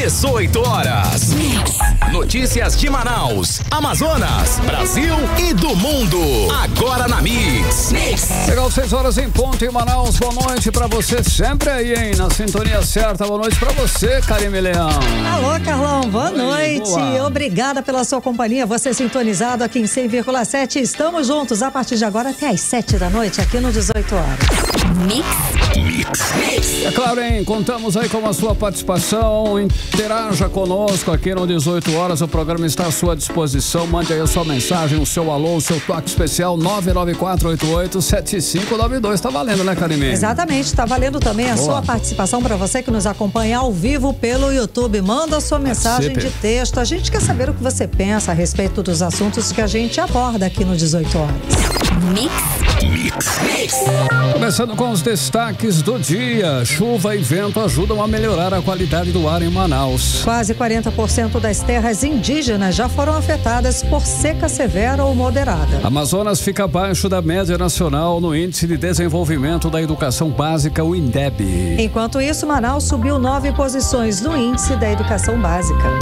18 horas. Notícias de Manaus, Amazonas, Brasil e do mundo. Agora na Mix. Legal, 6 horas em ponto em Manaus. Boa noite pra você sempre aí, hein? Na sintonia certa. Boa noite pra você, Karime Leão. Alô, Carlão. Boa noite. Boa. Obrigada pela sua companhia. Você sintonizado aqui em 100,7. Estamos juntos a partir de agora até às 7 da noite aqui no 18 horas. É claro, hein? Contamos aí com a sua participação. Interaja conosco aqui no 18 horas. O programa está à sua disposição. Mande aí a sua mensagem, o seu alô, o seu toque especial 994887592. Tá valendo, né, Karime? Exatamente, tá valendo também a sua participação para você que nos acompanha ao vivo pelo YouTube. Manda a sua mensagem de texto. A gente quer saber o que você pensa a respeito dos assuntos que a gente aborda aqui no 18 horas. Começando com os destaques do dia. Chuva e vento ajudam a melhorar a qualidade do ar em Manaus. Quase 40% das terras indígenas já foram afetadas por seca severa ou moderada. Amazonas fica abaixo da média nacional no Índice de Desenvolvimento da Educação Básica, o INDEB. Enquanto isso, Manaus subiu 9 posições no Índice da Educação Básica.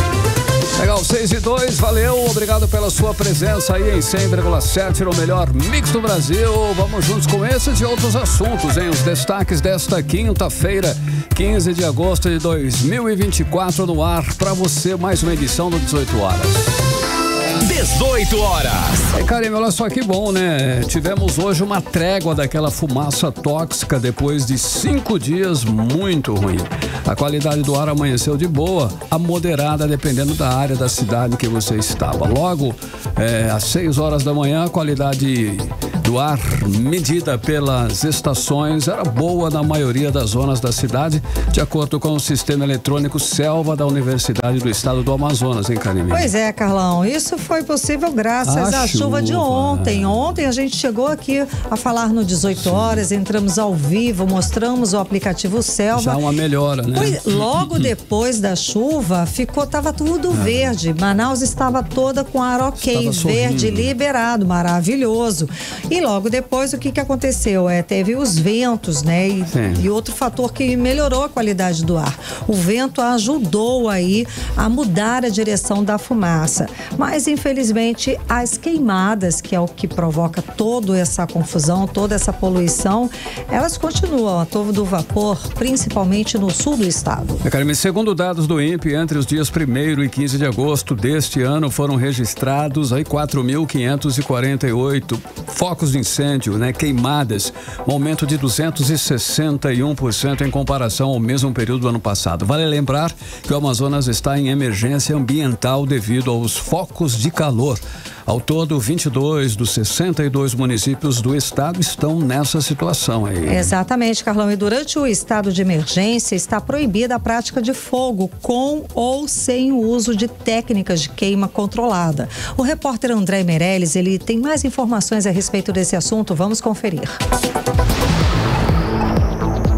Legal, 6 e 2, valeu, obrigado pela sua presença aí em 100,7 no melhor mix do Brasil. Vamos juntos com esses e outros assuntos, hein? Os destaques desta quinta-feira, 15 de agosto de 2024 no ar para você, mais uma edição do 18 horas. 18 horas. Karime, olha só que bom, né? Tivemos hoje uma trégua daquela fumaça tóxica depois de 5 dias muito ruim. A qualidade do ar amanheceu de boa, a moderada, dependendo da área da cidade que você estava. Logo, às 6 horas da manhã, a qualidade do ar medida pelas estações era boa na maioria das zonas da cidade, de acordo com o sistema eletrônico Selva da Universidade do Estado do Amazonas, hein, Karime? Pois é, Carlão, isso foi possível graças à chuva de ontem. Ontem a gente chegou aqui a falar no 18 horas, entramos ao vivo, mostramos o aplicativo Selva. Já uma melhora, né? Logo depois da chuva, tava tudo verde. Manaus estava toda com ar ok, verde, liberado, maravilhoso. E logo depois, o que aconteceu? Teve os ventos, né? E outro fator que melhorou a qualidade do ar. O vento ajudou aí a mudar a direção da fumaça. Mas, infelizmente, as queimadas, que é o que provoca toda essa confusão, toda essa poluição, elas continuam a todo vapor, principalmente no sul do estado. Karime, segundo dados do INPE, entre os dias 1º e 15 de agosto deste ano foram registrados aí 4.548 focos de incêndio, né, queimadas, um aumento de 261% em comparação ao mesmo período do ano passado. Vale lembrar que o Amazonas está em emergência ambiental devido aos focos de calor. Ao todo, 22 dos 62 municípios do estado estão nessa situação aí. Exatamente, Carlão. E durante o estado de emergência está proibida a prática de fogo com ou sem o uso de técnicas de queima controlada. O repórter André Meirelles, ele tem mais informações a respeito desse assunto. Vamos conferir.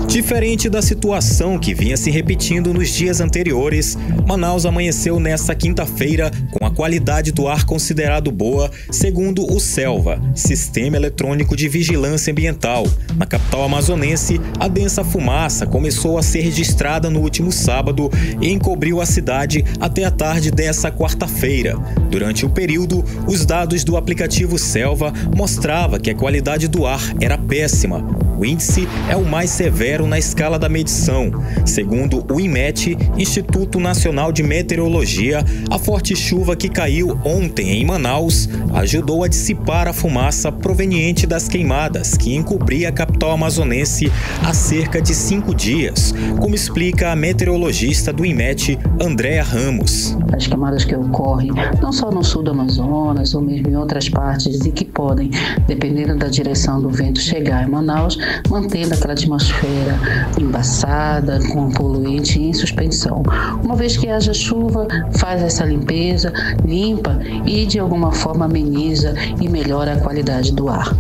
Diferente da situação que vinha se repetindo nos dias anteriores, Manaus amanheceu nesta quinta-feira com a qualidade do ar considerado boa, segundo o Selva, Sistema Eletrônico de Vigilância Ambiental. Na capital amazonense, a densa fumaça começou a ser registrada no último sábado e encobriu a cidade até a tarde dessa quarta-feira. Durante o período, os dados do aplicativo Selva mostravam que a qualidade do ar era péssima. O índice é o mais severo na escala da medição. Segundo o INMET, Instituto Nacional de Meteorologia, a forte chuva que caiu ontem em Manaus ajudou a dissipar a fumaça proveniente das queimadas que encobria a capital amazonense há cerca de 5 dias, como explica a meteorologista do INMET, Andréa Ramos. As queimadas que ocorrem não só no sul do Amazonas ou mesmo em outras partes e que podem, dependendo da direção do vento, chegar em Manaus, mantendo aquela atmosfera embaçada, com poluente em suspensão. Uma vez que haja chuva, faz essa limpeza, limpa e de alguma forma ameniza e melhora a qualidade do ar.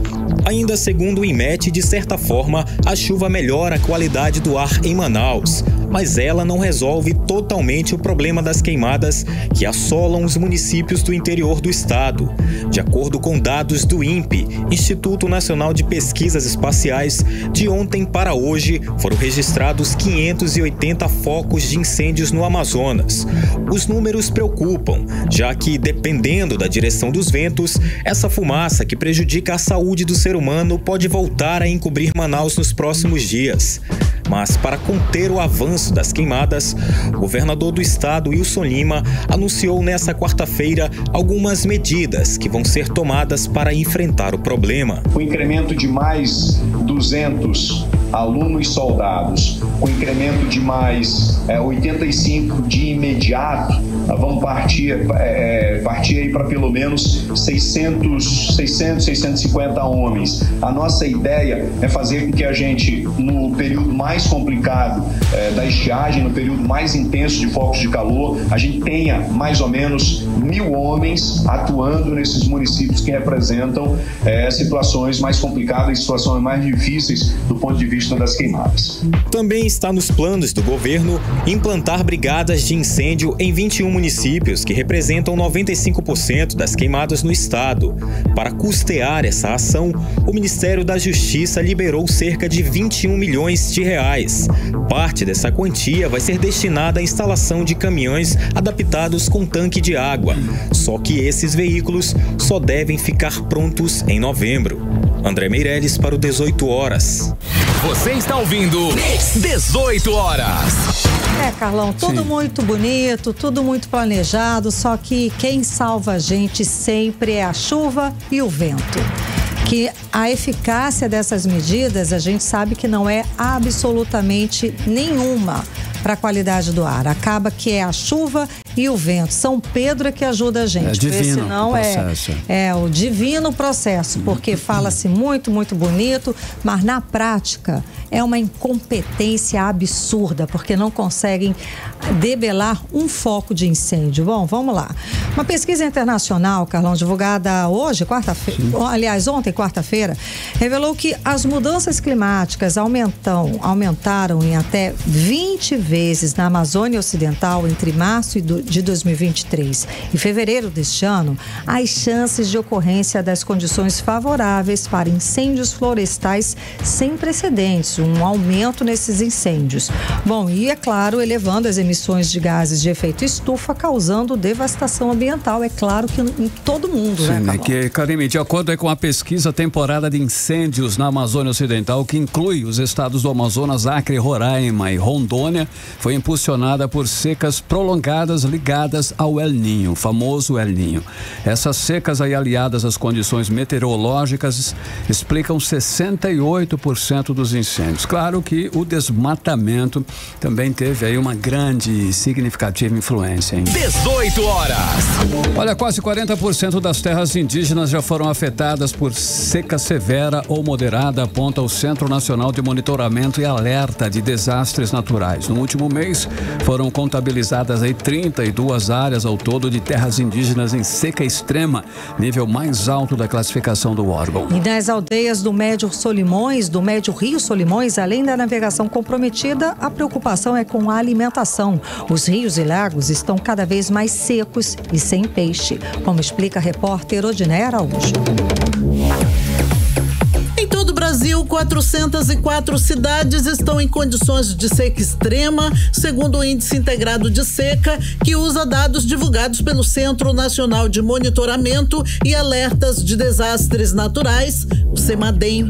Ainda segundo o INMET, de certa forma, a chuva melhora a qualidade do ar em Manaus, mas ela não resolve totalmente o problema das queimadas que assolam os municípios do interior do estado. De acordo com dados do INPE, Instituto Nacional de Pesquisas Espaciais, de ontem para hoje foram registrados 580 focos de incêndios no Amazonas. Os números preocupam, já que, dependendo da direção dos ventos, essa fumaça que prejudica a saúde do ser humano pode voltar a encobrir Manaus nos próximos dias. Mas, para conter o avanço das queimadas, o governador do estado, Wilson Lima, anunciou nesta quarta-feira algumas medidas que vão ser tomadas para enfrentar o problema. O incremento de mais 200 alunos soldados, com incremento de mais 85 de imediato, nós vamos partir aí para pelo menos 650 homens. A nossa ideia é fazer com que a gente, no período mais complicado da estiagem, no período mais intenso de focos de calor, a gente tenha mais ou menos 1.000 homens atuando nesses municípios que representam situações mais complicadas, situações mais difíceis do ponto de vista das queimadas. Também está nos planos do governo implantar brigadas de incêndio em 21 municípios que representam 95% das queimadas no estado. Para custear essa ação, o Ministério da Justiça liberou cerca de 21 milhões de reais. Parte dessa quantia vai ser destinada à instalação de caminhões adaptados com tanque de água. Só que esses veículos só devem ficar prontos em novembro. André Meirelles para o 18 Horas. Você está ouvindo 18 Horas. Carlão, tudo muito bonito, tudo muito planejado, só que quem salva a gente sempre é a chuva e o vento. Que a eficácia dessas medidas, a gente sabe que não é absolutamente nenhuma para a qualidade do ar. Acaba que é a chuva e o vento. São Pedro é que ajuda a gente. É divino senão processo. É o divino processo, porque fala-se muito, muito bonito, mas na prática é uma incompetência absurda, porque não conseguem debelar um foco de incêndio. Bom, vamos lá. Uma pesquisa internacional, Carlão, divulgada hoje, ontem, quarta-feira, revelou que as mudanças climáticas aumentaram em até 20 vezes na Amazônia Ocidental entre março de 2023 e fevereiro deste ano, as chances de ocorrência das condições favoráveis para incêndios florestais sem precedentes, um aumento nesses incêndios. Bom, e é claro, elevando as emissões de gases de efeito estufa, causando devastação ambiental, é claro que em todo mundo, sim, né, Karime, de acordo com a pesquisa, a temporada de incêndios na Amazônia Ocidental, que inclui os estados do Amazonas, Acre, Roraima e Rondônia, foi impulsionada por secas prolongadas ligadas ao El Niño, o famoso El Niño. Essas secas aí aliadas às condições meteorológicas explicam 68% dos incêndios. Claro que o desmatamento também teve aí uma grande e significativa influência, hein? 18 Horas. Olha, quase 40% das terras indígenas já foram afetadas por seca severa ou moderada, aponta o Centro Nacional de Monitoramento e Alerta de Desastres Naturais. No último mês, foram contabilizadas aí 32 áreas ao todo de terras indígenas em seca extrema, nível mais alto da classificação do órgão. E nas aldeias do Médio Rio Solimões, além da navegação comprometida, a preocupação é com a alimentação. Os rios e lagos estão cada vez mais secos e sem peixe, como explica a repórter Odiné Araújo. Em todo o Brasil, 404 cidades estão em condições de seca extrema, segundo o Índice Integrado de Seca, que usa dados divulgados pelo Centro Nacional de Monitoramento e Alertas de Desastres Naturais, o CEMADEM.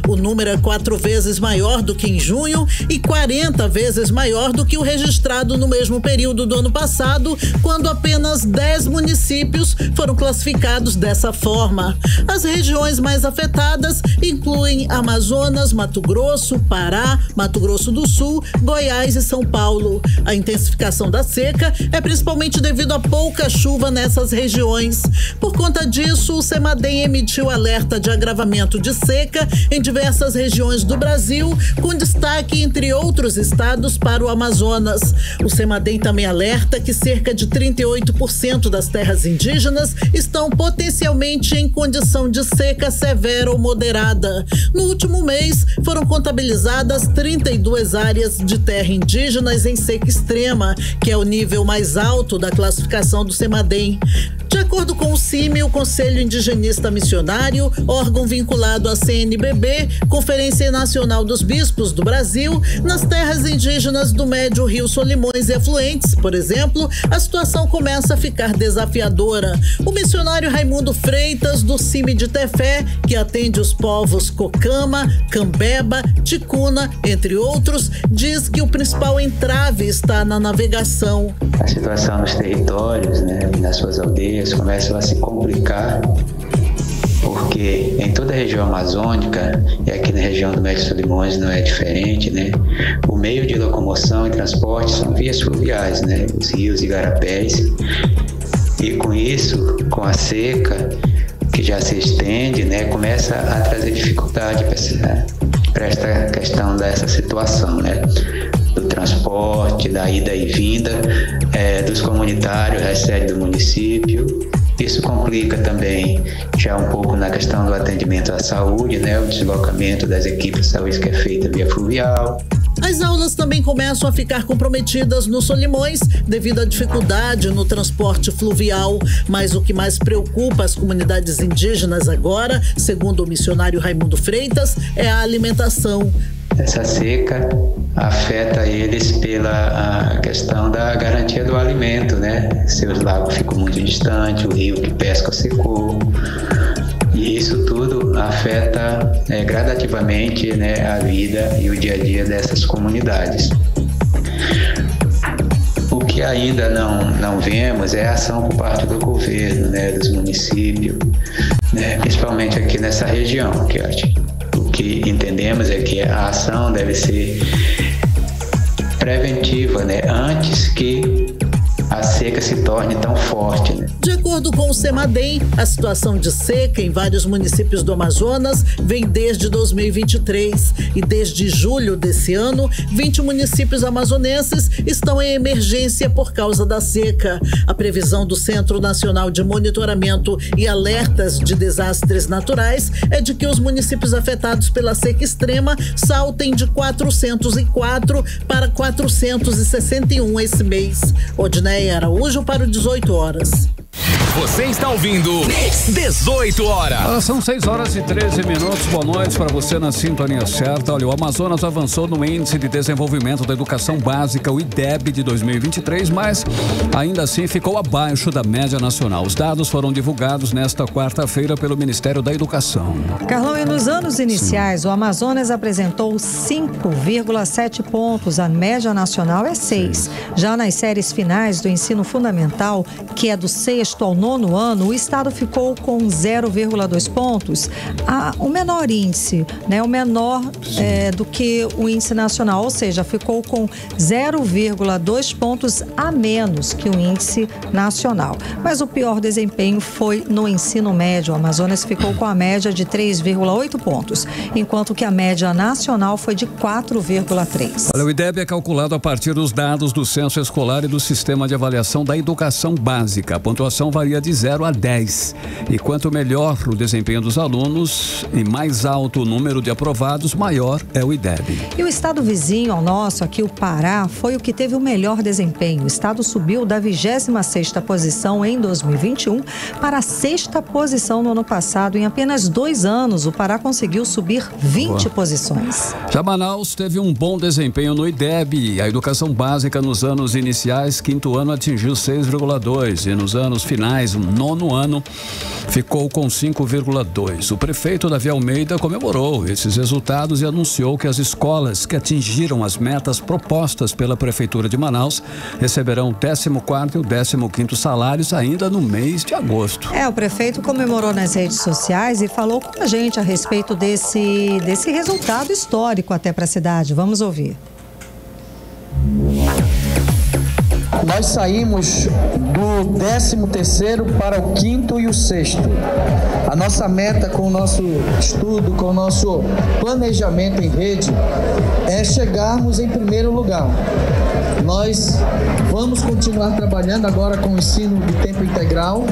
O número é 4 vezes maior do que em junho e 40 vezes maior do que o registrado no mesmo período do ano passado, quando apenas 10 municípios foram classificados dessa forma. As regiões mais afetadas incluem incluem Amazonas, Mato Grosso, Pará, Mato Grosso do Sul, Goiás e São Paulo. A intensificação da seca é principalmente devido a pouca chuva nessas regiões. Por conta disso, o CEMADEM emitiu alerta de agravamento de seca em diversas regiões do Brasil, com destaque, entre outros estados, para o Amazonas. O CEMADEM também alerta que cerca de 38% das terras indígenas estão potencialmente em condição de seca severa ou moderada. No último mês, foram contabilizadas 32 áreas de terra indígenas em seca extrema, que é o nível mais alto da classificação do CEMADEM. De acordo com o CIMI, o Conselho Indigenista Missionário, órgão vinculado à CNBB, Conferência Nacional dos Bispos do Brasil, nas terras indígenas do Médio Rio Solimões e afluentes, por exemplo, a situação começa a ficar desafiadora. O missionário Raimundo Freitas, do CIMI de Tefé, que atende os povos Cocama, Cambeba, Ticuna, entre outros, diz que o principal entrave está na navegação. A situação nos territórios, nas suas aldeias, começa a se complicar, porque em toda a região amazônica, e aqui na região do Médio Solimões não é diferente, o meio de locomoção e transporte são vias fluviais, os rios e igarapés, e com isso, com a seca, que já se estende, começa a trazer dificuldade para esta questão dessa situação, do transporte, da ida e vinda dos comunitários à sede do município. Isso complica também já um pouco na questão do atendimento à saúde, o deslocamento das equipes de saúde que é feita via fluvial. As aulas também começam a ficar comprometidas nos Solimões devido à dificuldade no transporte fluvial. Mas o que mais preocupa as comunidades indígenas agora, segundo o missionário Raimundo Freitas, é a alimentação. Essa seca afeta eles pela questão da garantia do alimento, Seus lagos ficam muito distantes, o rio que pesca secou. E isso tudo afeta gradativamente a vida e o dia a dia dessas comunidades. O que ainda não vemos é a ação por parte do governo, dos municípios, principalmente aqui nessa região, que eu acho. O que entendemos é que a ação deve ser preventiva, antes que a seca se torne tão forte. De acordo com o CEMADEM, a situação de seca em vários municípios do Amazonas vem desde 2023 e desde julho desse ano, 20 municípios amazonenses estão em emergência por causa da seca. A previsão do Centro Nacional de Monitoramento e Alertas de Desastres Naturais é de que os municípios afetados pela seca extrema saltem de 404 para 461 esse mês. Odneia Araújo para o 18 horas. Você está ouvindo 18 horas. São 6h13. Boa noite para você na sintonia certa. Olha, o Amazonas avançou no Índice de Desenvolvimento da Educação Básica, o IDEB, de 2023, mas ainda assim ficou abaixo da média nacional. Os dados foram divulgados nesta quarta-feira pelo Ministério da Educação. Carlão, e nos anos iniciais, o Amazonas apresentou 5,7 pontos. A média nacional é 6. Já nas séries finais do ensino fundamental, que é do 6º ao 9º ano, o estado ficou com 0,2 pontos. O menor índice, o menor do que o índice nacional, ou seja, ficou com 0,2 pontos a menos que o índice nacional. Mas o pior desempenho foi no ensino médio. O Amazonas ficou com a média de 3,8 pontos, enquanto que a média nacional foi de 4,3. Olha, o IDEB é calculado a partir dos dados do censo escolar e do sistema de avaliação da educação básica. A pontuação varia de 0 a 10. E quanto melhor o desempenho dos alunos e mais alto o número de aprovados, maior é o IDEB. E o estado vizinho ao nosso, aqui o Pará, foi o que teve o melhor desempenho. O estado subiu da 26ª posição em 2021 para a 6ª posição no ano passado. Em apenas 2 anos, o Pará conseguiu subir 20 posições. Já Manaus teve um bom desempenho no IDEB. A educação básica nos anos iniciais, 5º ano, atingiu 6,2 e nos anos finais mais um nono ano ficou com 5,2. O prefeito Davi Almeida comemorou esses resultados e anunciou que as escolas que atingiram as metas propostas pela Prefeitura de Manaus receberão o 14º e o 15º salários ainda no mês de agosto. O prefeito comemorou nas redes sociais e falou com a gente a respeito desse resultado histórico até para a cidade. Vamos ouvir. Nós saímos do 13º para o 5º e o 6º. A nossa meta com o nosso estudo, com o nosso planejamento em rede, é chegarmos em primeiro lugar. Nós vamos continuar trabalhando agora com o ensino de tempo integral,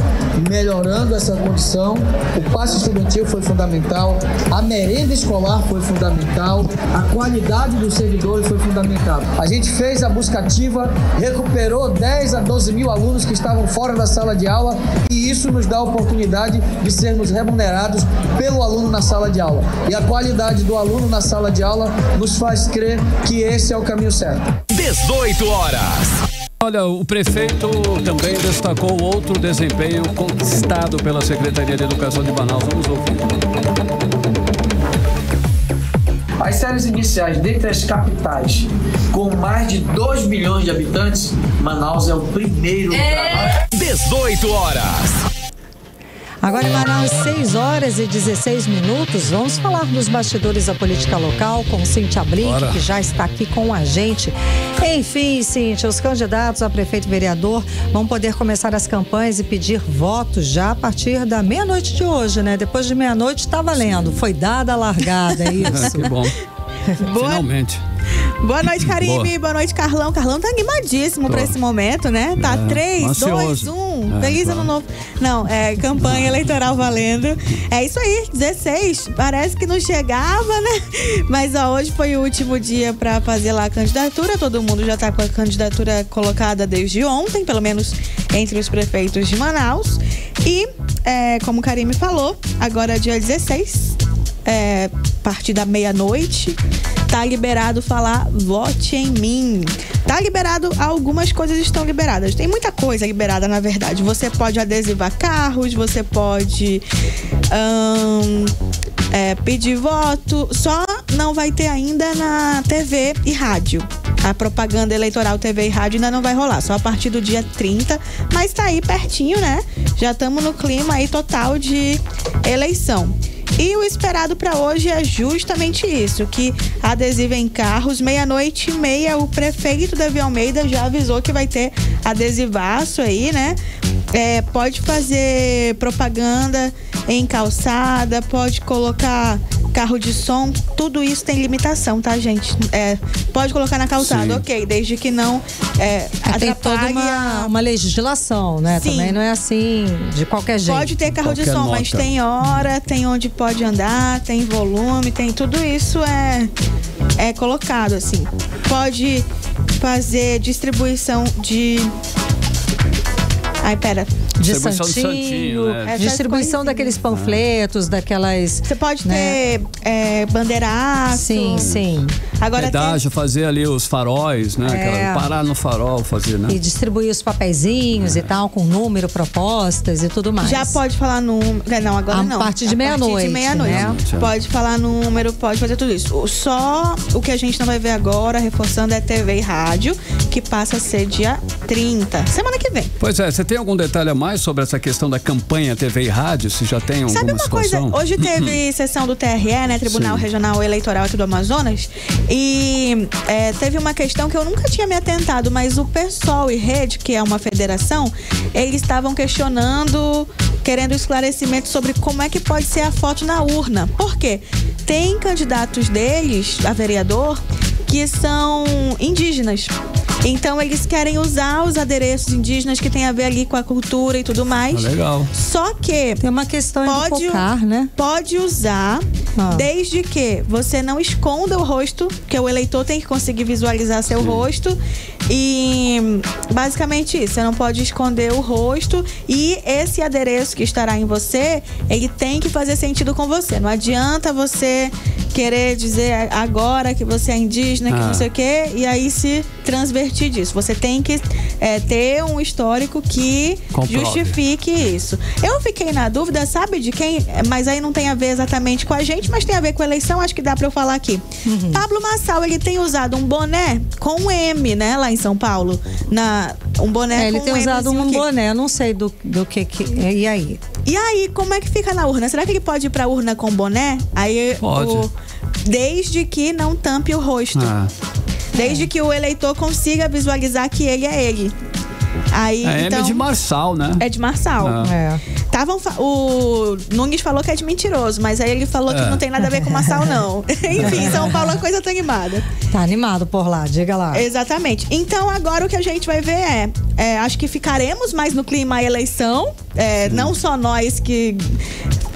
melhorando essa condição. O passe estudantil foi fundamental, a merenda escolar foi fundamental, a qualidade dos servidores foi fundamental. A gente fez a busca ativa, recuperou 10 a 12 mil alunos que estavam fora da sala de aula e isso nos dá a oportunidade de sermos remunerados pelo aluno na sala de aula. E a qualidade do aluno na sala de aula nos faz crer que esse é o caminho certo. 18 horas. Olha, o prefeito também destacou outro desempenho conquistado pela Secretaria de Educação de Manaus. Vamos ouvir. As séries iniciais dentre as capitais com mais de 2 milhões de habitantes, Manaus é o primeiro lugar. 18 horas. Agora em Manaus, 6 horas e 16 minutos. Vamos falar dos bastidores da política local com Cíntia Brink, que já está aqui com a gente. Enfim, Cíntia, os candidatos a prefeito e vereador vão poder começar as campanhas e pedir votos já a partir da meia-noite de hoje, né? Depois de meia-noite está valendo. Foi dada a largada, é isso. Que bom. Finalmente. Boa noite, Karime. Boa noite, Carlão. Carlão tá animadíssimo pra esse momento, né? Tá 3, 2, 1. Feliz ano novo. Não, campanha eleitoral valendo. É isso aí, 16. Parece que não chegava, né? Mas hoje foi o último dia pra fazer lá a candidatura. Todo mundo já tá com a candidatura colocada desde ontem, pelo menos entre os prefeitos de Manaus. E, como o Karime falou, agora é dia 16, a partir da meia-noite. Tá liberado falar vote em mim. Tá liberado, algumas coisas estão liberadas. Tem muita coisa liberada, na verdade. Você pode adesivar carros, você pode pedir voto. Só não vai ter ainda na TV e rádio. A propaganda eleitoral TV e rádio ainda não vai rolar, só a partir do dia 30. Mas tá aí pertinho, né? Já estamos no clima aí total de eleição. E o esperado para hoje é justamente isso, que adesivo em carros, 00:30, o prefeito Davi Almeida já avisou que vai ter adesivaço aí, né? Pode fazer propaganda em calçada, pode colocar carro de som, tudo isso tem limitação, tá, gente? Pode colocar na calçada, ok, desde que não tem toda uma legislação, né? Sim. Também não é assim, de qualquer jeito. Pode ter carro de som, mas tem hora, tem onde pode andar, tem volume, tem tudo isso é colocado, assim. Pode fazer distribuição de... De santinho, né? Distribuição daqueles panfletos, daquelas... Você pode ter bandeiraço. Sim. Agora pedágio, fazer ali os faróis, né? Parar no farol, fazer, né? E distribuir os papeizinhos e tal, com número, propostas e tudo mais. Já pode falar número... Não, agora não. A partir de meia-noite. Né? Pode falar número, pode fazer tudo isso. Só o que a gente não vai ver agora, reforçando, é TV e rádio, que passa a ser dia 30, semana que vem. Pois é, você tem algum detalhe a mais sobre essa questão da campanha TV e rádio? Se já tem alguma situação? Sabe uma coisa? Hoje teve sessão do TRE, né? Tribunal Regional Eleitoral aqui do Amazonas. E teve uma questão que eu nunca tinha me atentado, mas o PSOL e Rede, que é uma federação, eles estavam questionando, querendo esclarecimento sobre como é que pode ser a foto na urna. Por quê? Tem candidatos deles, a vereador, que são indígenas. Então eles querem usar os adereços indígenas que tem a ver ali com a cultura e tudo mais. Legal. Só que tem uma questão de focar, né? Pode usar, desde que você não esconda o rosto, que o eleitor tem que conseguir visualizar seu rosto. E basicamente isso, você não pode esconder o rosto, e esse adereço que estará em você, ele tem que fazer sentido com você. Não adianta você querer dizer agora que você é indígena, que não sei o quê, e aí se transvertir disso. Você tem que ter um histórico que justifique isso. Eu fiquei na dúvida, sabe de quem? Mas aí não tem a ver exatamente com a gente, mas tem a ver com a eleição, acho que dá pra eu falar aqui. Pablo Marçal, ele tem usado um boné com um M, né, lá em São Paulo. Um boné ele com tem um usado um boné, eu não sei do que... E aí? E aí, como é que fica na urna? Será que ele pode ir pra urna com boné? Aí, pode. Desde que não tampe o rosto. Desde que o eleitor consiga visualizar que ele é ele. Aí, então, é de Marçal, né? É de Marçal. O Nunes falou que é de mentiroso, mas aí ele falou que não tem nada a ver com Marçal, não. Enfim, São Paulo a coisa tá animada. Tá animado por lá, diga lá. Exatamente. Então agora o que a gente vai ver acho que ficaremos mais no clima eleição, não só nós que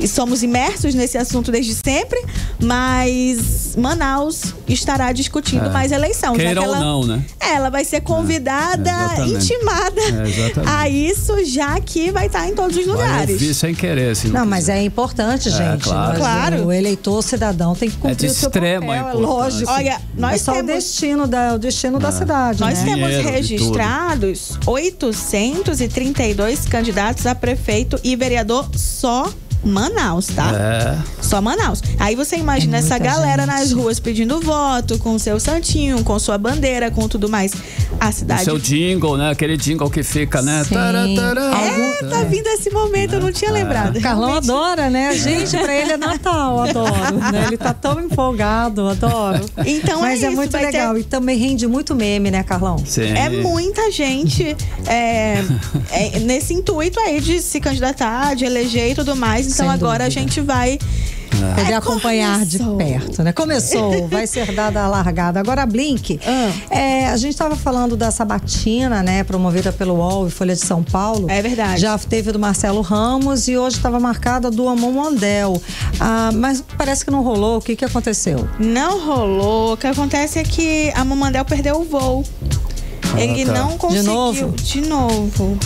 somos imersos nesse assunto desde sempre, mas Manaus estará discutindo mais eleição. Queira ou não, né? Ela vai ser convidada, intimada a isso, já que vai estar em todos os lugares. Vai ouvir sem querer, assim. Não, mas é importante, gente. Claro. O eleitor, o cidadão tem que cumprir o seu papel, é lógico. Olha, nós temos o destino da cidade, nós né? temos registrados 832 candidatos a prefeito e vereador só Manaus, tá? Só Manaus. Aí você imagina essa galera nas ruas pedindo voto, com o seu santinho, com sua bandeira, com tudo mais. A cidade... O seu jingle, né? Aquele jingle que fica, né? Tá vindo esse momento, eu não tinha lembrado. Carlão adora, né? Gente, pra ele é Natal, adoro. Né? Ele tá tão empolgado, adoro. Então mas é isso, muito legal. E também rende muito meme, né, Carlão? Sim. É muita gente nesse intuito aí de se candidatar, de eleger e tudo mais. Então agora a gente vai poder acompanhar de perto, né? Começou, vai ser dada a largada. Agora a Blink, a gente estava falando da sabatina, né? Promovida pelo UOL e Folha de São Paulo. É verdade. Já teve do Marcelo Ramos e hoje estava marcada do Amon Mondel. Mas parece que não rolou. O que aconteceu? Não rolou. O que acontece é que a Amon Mondel perdeu o voo. Ele não conseguiu. De novo.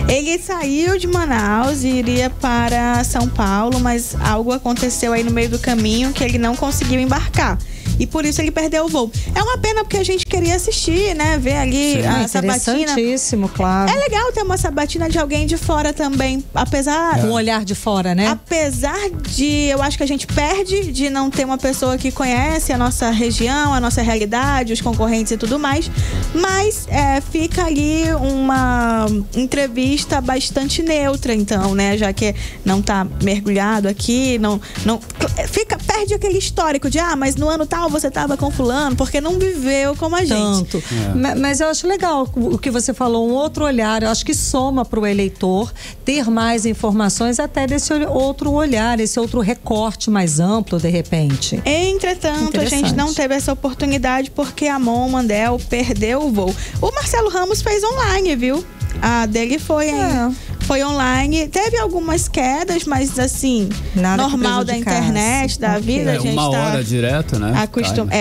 Ele saiu de Manaus e iria para São Paulo, mas algo aconteceu aí no meio do caminho que ele não conseguiu embarcar. E por isso ele perdeu o voo. É uma pena porque a gente queria assistir, né? Ver ali a sabatina. Interessantíssimo, claro. É legal ter uma sabatina de alguém de fora também. Apesar... Um olhar de fora, né? Apesar de... Eu acho que a gente perde de não ter uma pessoa que conhece a nossa região, a nossa realidade, os concorrentes e tudo mais. Mas fica ali uma entrevista bastante neutra, então, né? Já que não tá mergulhado aqui, perde aquele histórico de, mas no ano tal você tava com fulano, porque não viveu como a gente. Tanto. Mas eu acho legal o que você falou, um outro olhar, eu acho que soma pro eleitor ter mais informações até desse outro olhar, esse outro recorte mais amplo, de repente. Entretanto, a gente não teve essa oportunidade porque a Amon Mondel perdeu o voo. O Marcelo Ramos fez online, viu? A dele foi online. Teve algumas quedas, mas assim, nada normal da internet, da vida. A gente uma hora direto, né?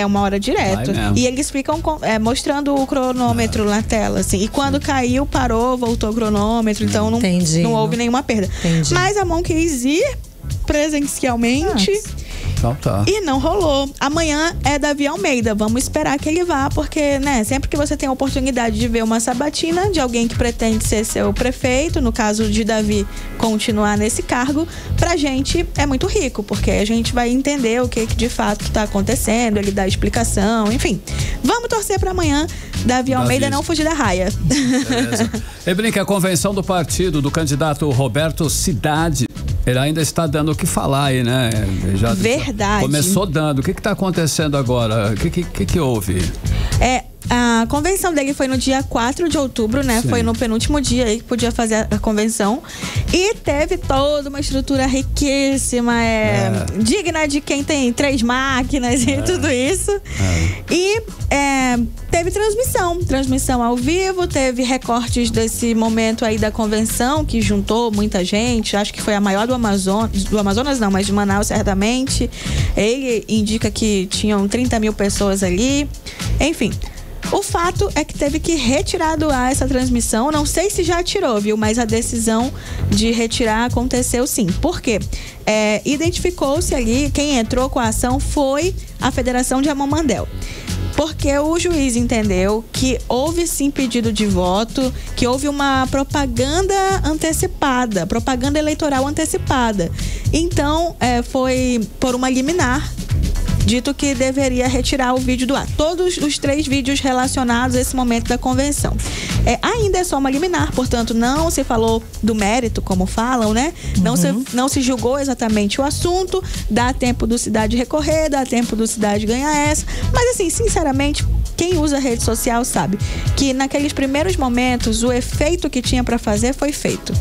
Uma hora direto. E eles ficam mostrando o cronômetro na tela, assim. E quando caiu, parou, voltou o cronômetro. Então não houve nenhuma perda. Entendi. Mas a Amon quis ir presencialmente. E não rolou. Amanhã é Davi Almeida. Vamos esperar que ele vá, porque, né, sempre que você tem a oportunidade de ver uma sabatina de alguém que pretende ser seu prefeito, no caso de Davi continuar nesse cargo, pra gente é muito rico, porque a gente vai entender o que de fato está acontecendo, ele dá explicação, enfim. Vamos torcer pra amanhã Davi Almeida não fugir da raia. Beleza. Blink, a convenção do partido do candidato Roberto Cidade, ele ainda está dando o que falar aí, né? Verdade. Começou dando. O que está acontecendo agora? O que houve? A convenção dele foi no dia 4 de outubro, né? Sim. Foi no penúltimo dia aí que podia fazer a convenção. E teve toda uma estrutura riquíssima, digna de quem tem 3 máquinas e tudo isso. E teve transmissão ao vivo, teve recortes desse momento aí da convenção, que juntou muita gente. Acho que foi a maior do Amazonas não, mas de Manaus certamente. Ele indica que tinham 30 mil pessoas ali. Enfim, o fato é que teve que retirar do ar essa transmissão. Não sei se já tirou, viu? Mas a decisão de retirar aconteceu sim. Por quê? Identificou-se ali, quem entrou com a ação foi a Federação de Amon Mondel. porque o juiz entendeu que houve sim pedido de voto, que houve uma propaganda antecipada, propaganda eleitoral antecipada. Então, foi por uma liminar dito que deveria retirar o vídeo do ar. Todos os 3 vídeos relacionados a esse momento da convenção. Ainda é só uma liminar, portanto, não se falou do mérito, como falam, né? Não se julgou exatamente o assunto, dá tempo do Cidade recorrer, dá tempo do Cidade ganhar essa. Mas, assim, sinceramente, quem usa rede social sabe que naqueles primeiros momentos o efeito que tinha pra fazer foi feito.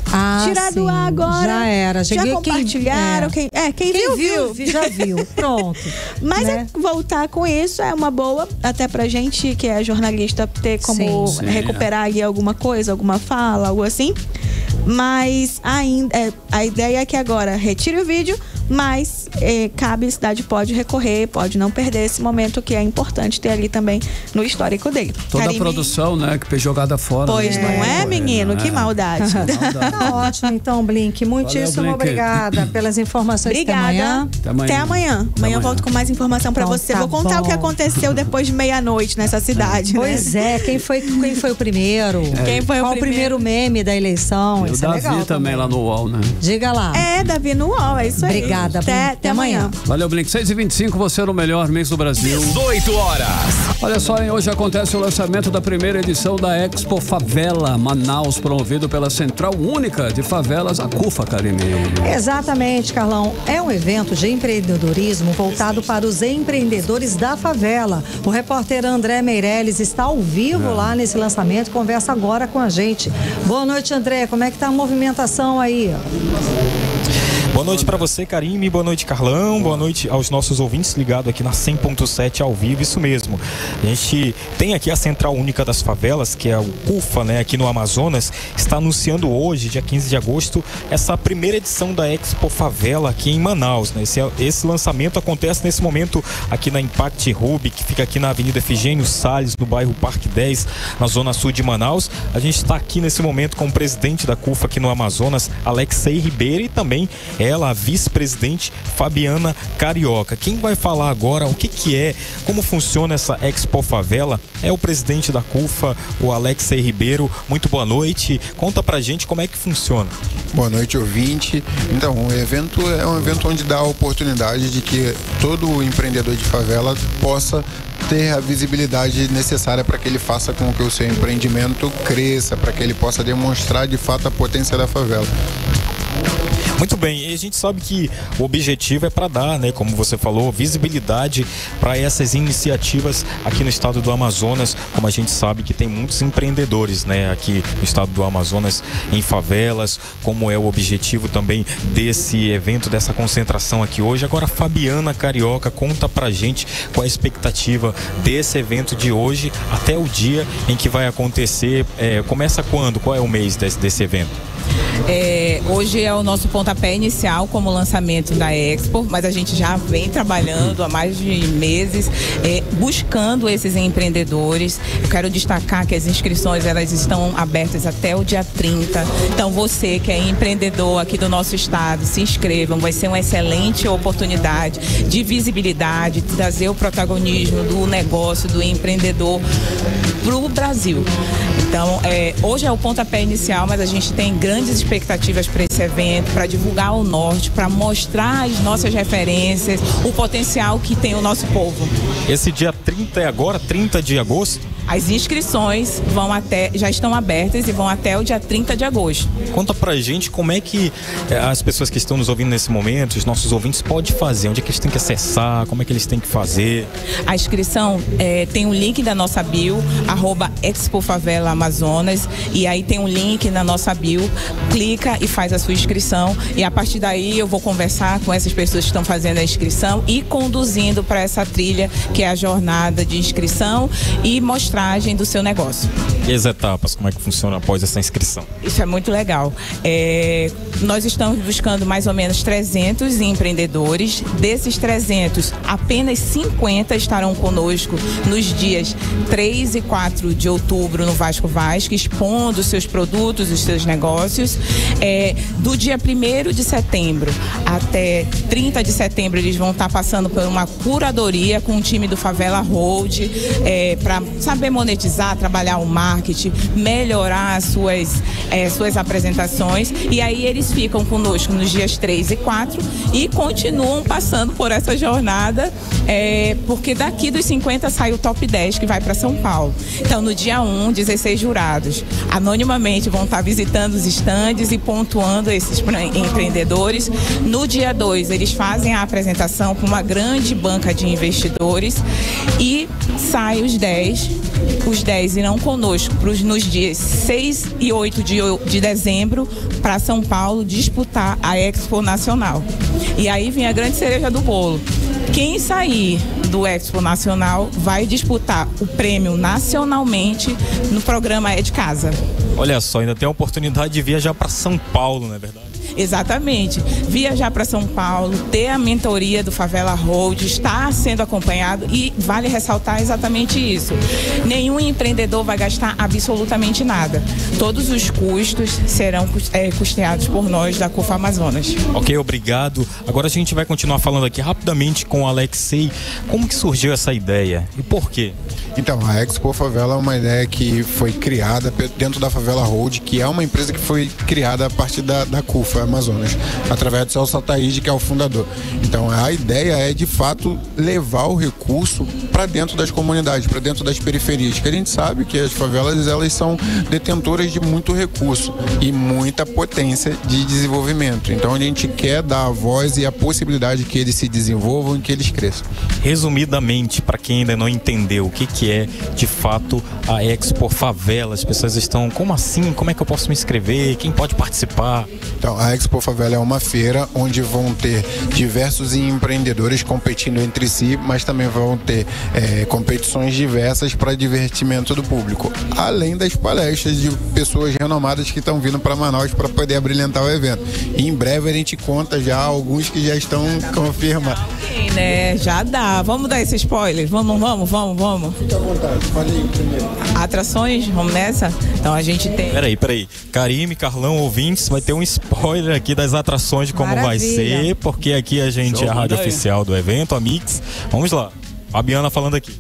Tirar do ar agora. Já era. Já compartilharam. Quem viu, já viu. Pronto. Mas voltar com isso é uma boa, até pra gente que é jornalista ter como recuperar ali alguma coisa, alguma fala, algo assim. Mas ainda a ideia é que agora retire o vídeo, mas cabe, a cidade pode recorrer, pode não perder esse momento que é importante ter ali também no histórico dele. Toda a produção, né, que foi jogada fora. Pois não é, menino? Que maldade. Tá ótimo, então, Blink. Muitíssimo obrigada pelas informações. Obrigada. Até amanhã. Amanhã eu volto com mais informação pra você. Vou contar o que aconteceu depois de meia-noite nessa cidade. Pois quem foi o primeiro? Qual o primeiro meme da eleição? O Davi também lá no UOL, né? Diga lá. Davi no UOL, é isso aí. Obrigada, até amanhã. Valeu, Blink. 6h25, você era o melhor mês do Brasil. 18 horas. Olha só, hein? Hoje acontece o lançamento da primeira edição da Expo Favela Manaus, promovido pela Central Única de Favelas, a CUFA, Karine. Exatamente, Carlão. É um evento de empreendedorismo voltado para os empreendedores da favela. O repórter André Meirelles está ao vivo lá nesse lançamento e conversa agora com a gente. Boa noite, André. Como é que tá a movimentação aí? Boa noite para você, Karime, boa noite, Carlão, boa noite aos nossos ouvintes ligados aqui na 100.7 ao vivo, isso mesmo. A gente tem aqui a Central Única das Favelas, que é o CUFA, né, aqui no Amazonas, está anunciando hoje, dia 15 de agosto, essa primeira edição da Expo Favela aqui em Manaus, né? Esse lançamento acontece nesse momento aqui na Impact Hub, que fica aqui na Avenida Efigênio Salles, no bairro Parque 10, na zona sul de Manaus. A gente está aqui nesse momento com o presidente da CUFA aqui no Amazonas, Alexei Ribeiro, e também ela, a vice-presidente Fabiana Carioca. Quem vai falar agora o que é, como funciona essa Expo Favela, é o presidente da CUFA, o Alexei Ribeiro. Muito boa noite. Conta pra gente como é que funciona. Boa noite, ouvinte. Então, o evento é um evento onde dá a oportunidade de que todo empreendedor de favela possa ter a visibilidade necessária para que ele faça com que o seu empreendimento cresça, para que ele possa demonstrar de fato a potência da favela. Muito bem, e a gente sabe que o objetivo é para dar, né, como você falou, visibilidade para essas iniciativas aqui no estado do Amazonas. Como a gente sabe que tem muitos empreendedores, né, aqui no estado do Amazonas, em favelas, como é o objetivo também desse evento, dessa concentração aqui hoje. Agora, Fabiana Carioca, conta pra gente qual a expectativa desse evento de hoje até o dia em que vai acontecer. Começa quando? Qual é o mês desse evento? Hoje é o nosso pontapé inicial como lançamento da Expo, mas a gente já vem trabalhando há mais de meses buscando esses empreendedores. Eu quero destacar que as inscrições elas estão abertas até o dia 30. Então você que é empreendedor aqui do nosso estado, se inscrevam, vai ser uma excelente oportunidade de visibilidade, de trazer o protagonismo do negócio, do empreendedor para o Brasil. Então, hoje é o pontapé inicial, mas a gente tem grandes expectativas para esse evento, para divulgar o norte, para mostrar as nossas referências, o potencial que tem o nosso povo. Esse dia 30 é agora, 30 de agosto? As inscrições já estão abertas e vão até o dia 30 de agosto. Conta pra gente como é que as pessoas que estão nos ouvindo nesse momento, os nossos ouvintes, podem fazer, onde é que eles têm que acessar, como é que eles têm que fazer? A inscrição tem um link da nossa bio, @ExpoFavelaAmazonas, e aí tem um link na nossa bio, clica e faz a sua inscrição, e a partir daí eu vou conversar com essas pessoas que estão fazendo a inscrição e conduzindo para essa trilha que é a jornada de inscrição e mostrar amostragem do seu negócio. E as etapas, como é que funciona após essa inscrição? Isso é muito legal. Nós estamos buscando mais ou menos 300 empreendedores. Desses 300, apenas 50 estarão conosco nos dias 3 e 4 de outubro no Vasco Vasco, expondo os seus produtos, os seus negócios. Do dia 1º de setembro até 30 de setembro, eles vão estar passando por uma curadoria com o time do Favela Hold, para saber monetizar, trabalhar o marketing, melhorar as suas apresentações. E aí eles ficam conosco nos dias 3 e 4 e continuam passando por essa jornada, porque daqui dos 50 sai o top 10 que vai para São Paulo. Então, no dia 1, 16 jurados anonimamente vão estar visitando os estandes e pontuando esses empreendedores. No dia 2, eles fazem a apresentação com uma grande banca de investidores e sai os 10 irão conosco nos dias 6 e 8 de dezembro para São Paulo disputar a Expo Nacional. E aí vem a grande cereja do bolo. Quem sair do Expo Nacional vai disputar o prêmio nacionalmente no programa É de Casa. Olha só, ainda tem a oportunidade de viajar para São Paulo, não é verdade? Exatamente. Viajar para São Paulo, ter a mentoria do Favela Hold, estar sendo acompanhado, e vale ressaltar exatamente isso. Nenhum empreendedor vai gastar absolutamente nada. Todos os custos serão custeados por nós da CUFA Amazonas. Ok, obrigado. Agora a gente vai continuar falando aqui rapidamente com o Alexei. Como que surgiu essa ideia e por quê? Então, a Expo Favela é uma ideia que foi criada dentro da Favela Hold, que é uma empresa que foi criada a partir da CUFA Amazonas, através do Celso Ataíde, que é o fundador. Então, a ideia é, de fato, levar o recurso para dentro das comunidades, para dentro das periferias, que a gente sabe que as favelas, elas são detentoras de muito recurso e muita potência de desenvolvimento. Então, a gente quer dar a voz e a possibilidade que eles se desenvolvam e que eles cresçam. Resumidamente, para quem ainda não entendeu o que é de fato a Expo Favela, as pessoas estão, como assim? Como é que eu posso me inscrever? Quem pode participar? Então, a Expo Favela é uma feira onde vão ter diversos empreendedores competindo entre si, mas também vão ter competições diversas para divertimento do público, além das palestras de pessoas renomadas que estão vindo para Manaus para poder abrilhantar o evento. E em breve a gente conta já alguns que já estão confirmados. Né? Já dá. Vamos dar esse spoiler? Vamos. Fique à vontade, fale aí primeiro. Atrações, vamos nessa? Então a gente tem... Peraí. Karime, Carlão, ouvintes, vai ter um spoiler aqui das atrações de como vai ser, porque aqui a gente é a rádio oficial do evento, a Mix. Vamos lá. Fabiana falando aqui.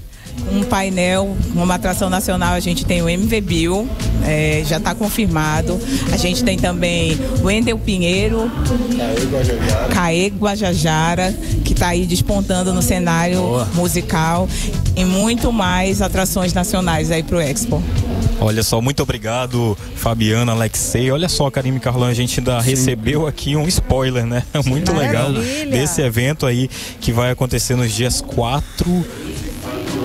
Um painel, uma atração nacional, a gente tem o MV Bill, já está confirmado. A gente tem também o Wendel Pinheiro, Caê Guajajara, que está aí despontando no cenário musical, e muito mais atrações nacionais aí para o Expo. Olha só, muito obrigado, Fabiana, Alexei. Olha só, Karime e Carlão, a gente ainda recebeu aqui um spoiler, né? Muito legal desse evento aí que vai acontecer nos dias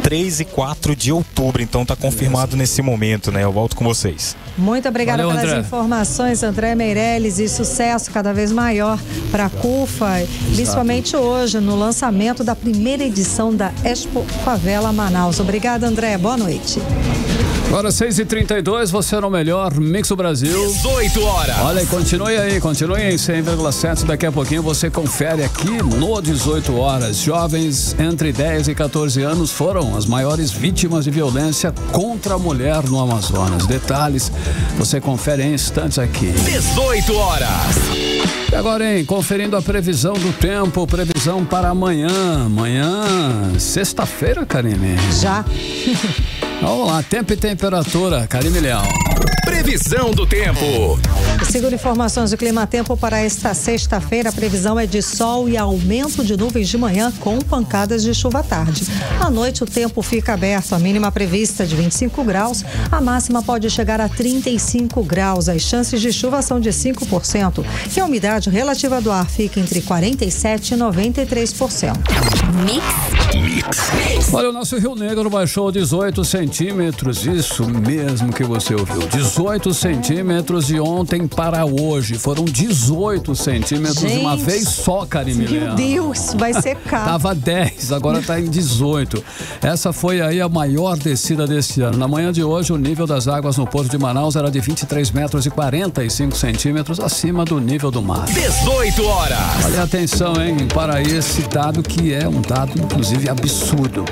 3 e 4 de outubro, então tá confirmado nesse momento, né? Eu volto com vocês. Muito obrigada pelas André. Informações, André Meirelles, e sucesso cada vez maior para a CUFA, principalmente hoje, no lançamento da primeira edição da Expo Favela Manaus. Obrigada, André. Boa noite. Agora 6h32, você no melhor Mix do Brasil. 18 horas. Olha, continue aí, 100,7. Daqui a pouquinho você confere aqui no 18 horas. Jovens entre 10 e 14 anos foram as maiores vítimas de violência contra a mulher no Amazonas. Detalhes, você confere em instantes aqui. 18 horas. E agora, conferindo a previsão do tempo, previsão para amanhã. Amanhã, sexta-feira, Karime. Já. Vamos lá, tempo e temperatura, Karime Leão. Previsão do tempo. Segundo informações do Climatempo, para esta sexta-feira, a previsão é de sol e aumento de nuvens de manhã com pancadas de chuva à tarde. À noite, o tempo fica aberto, a mínima prevista de 25 graus, a máxima pode chegar a 35 graus. As chances de chuva são de 5% e a umidade relativa do ar fica entre 47% e 93%. Olha, o nosso Rio Negro baixou 18 centímetros, isso mesmo que você ouviu, 18 centímetros de ontem para hoje, foram 18 centímetros de uma vez só, Karime Leão. Meu Deus, vai secar. Tava 10 10, agora está em 18. Essa foi aí a maior descida deste ano. Na manhã de hoje, o nível das águas no Porto de Manaus era de 23 metros e 45 centímetros acima do nível do mar. 18 horas. Olha, atenção, hein, para esse dado que é um dado, inclusive, absurdo.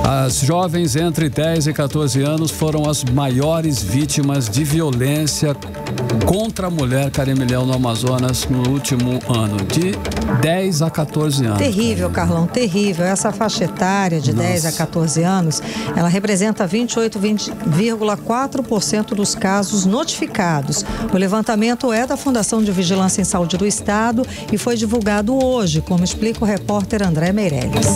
As jovens entre 10 e 14 anos foram as maiores vítimas de violência contra a mulher, Carimilhão, no Amazonas no último ano, de 10 a 14 anos. Terrível, Carlão, terrível. Essa faixa etária de 10 a 14 anos, ela representa 28,4% dos casos notificados. O levantamento é da Fundação de Vigilância em Saúde do Estado e foi divulgado hoje, como explica o repórter André Meirelles.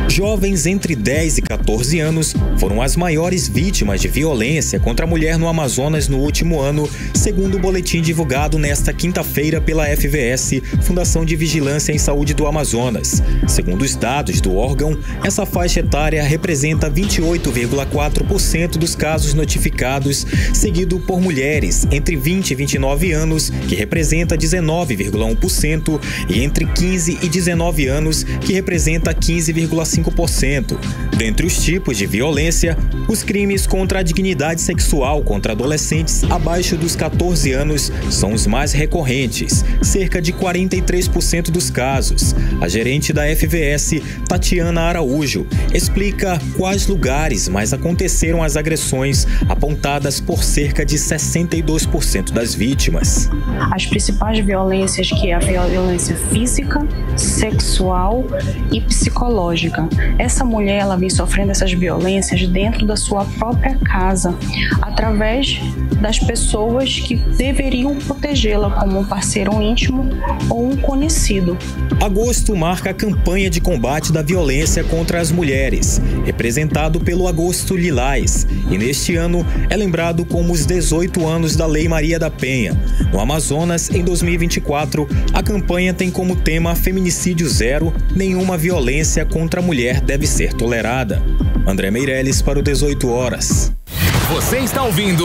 Jovens entre 10 e 14 anos foram as maiores vítimas de violência contra a mulher no Amazonas no último ano, segundo o boletim divulgado nesta quinta-feira pela FVS, Fundação de Vigilância em Saúde do Amazonas. Segundo os dados do órgão, essa faixa etária representa 28,4% dos casos notificados, seguido por mulheres entre 20 e 29 anos, que representa 19,1%, e entre 15 e 19 anos, que representa 15,5%. Dentre os tipos de violência, os crimes contra a dignidade sexual contra adolescentes abaixo dos 14 anos são os mais recorrentes, cerca de 43% dos casos. A gerente da FVS, Tatiana Araújo, explica quais lugares mais aconteceram as agressões, apontadas por cerca de 62% das vítimas. As principais violências, que é a violência física, sexual e psicológica. Essa mulher, ela vem sofrendo essas violências dentro da sua própria casa, através das pessoas que deveriam protegê-la, como um parceiro íntimo ou um conhecido. Agosto marca a campanha de combate da violência contra as mulheres, representado pelo Agosto Lilás, e neste ano é lembrado como os 18 anos da Lei Maria da Penha. No Amazonas, em 2024, a campanha tem como tema Feminicídio Zero, nenhuma violência contra a mulher deve ser tolerada. André Meirelles para o 18 horas. Você está ouvindo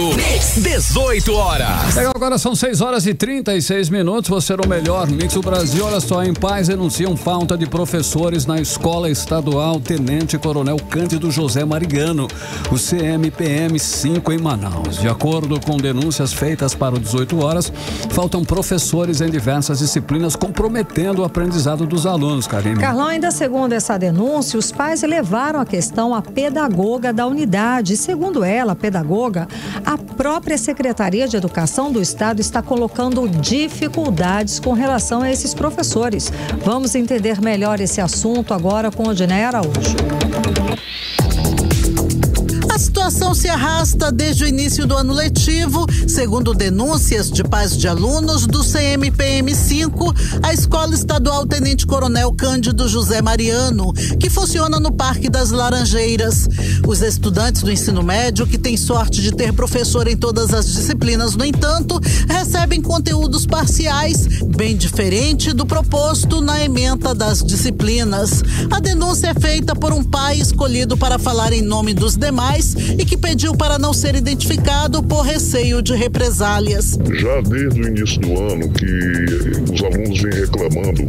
18 horas. Agora são 6 horas e 36 minutos. Você era o melhor mix do Brasil. Olha só, em Paz denunciam falta de professores na Escola Estadual Tenente Coronel Cândido José Mariano, o CMPM 5 em Manaus. De acordo com denúncias feitas para o 18 horas, faltam professores em diversas disciplinas, comprometendo o aprendizado dos alunos, Karine. Carlão, ainda segundo essa denúncia, os pais levaram a questão à pedagoga da unidade. Segundo ela, a pedagoga, a própria Secretaria de Educação do Estado está colocando dificuldades com relação a esses professores. Vamos entender melhor esse assunto agora com Odinei Araújo. A situação se arrasta desde o início do ano letivo. Segundo denúncias de pais de alunos do CMPM5, a Escola Estadual Tenente Coronel Cândido José Mariano, que funciona no Parque das Laranjeiras. Os estudantes do ensino médio, que têm sorte de ter professor em todas as disciplinas, no entanto, recebem conteúdos parciais, bem diferente do proposto na ementa das disciplinas. A denúncia é feita por um pai escolhido para falar em nome dos demais e que pediu para não ser identificado por receio de represálias. Já desde o início do ano que os alunos vêm reclamando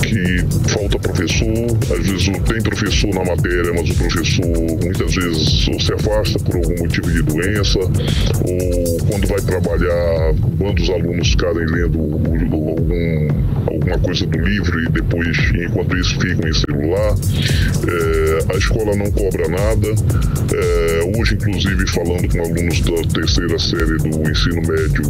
que falta professor, às vezes tem professor na matéria, mas o professor muitas vezes se afasta por algum motivo de doença, ou quando vai trabalhar, quando os alunos ficarem lendo alguma coisa do livro e depois, enquanto isso, ficam em celular. A escola não cobra nada. Hoje, inclusive, falando com alunos da terceira série do ensino médio,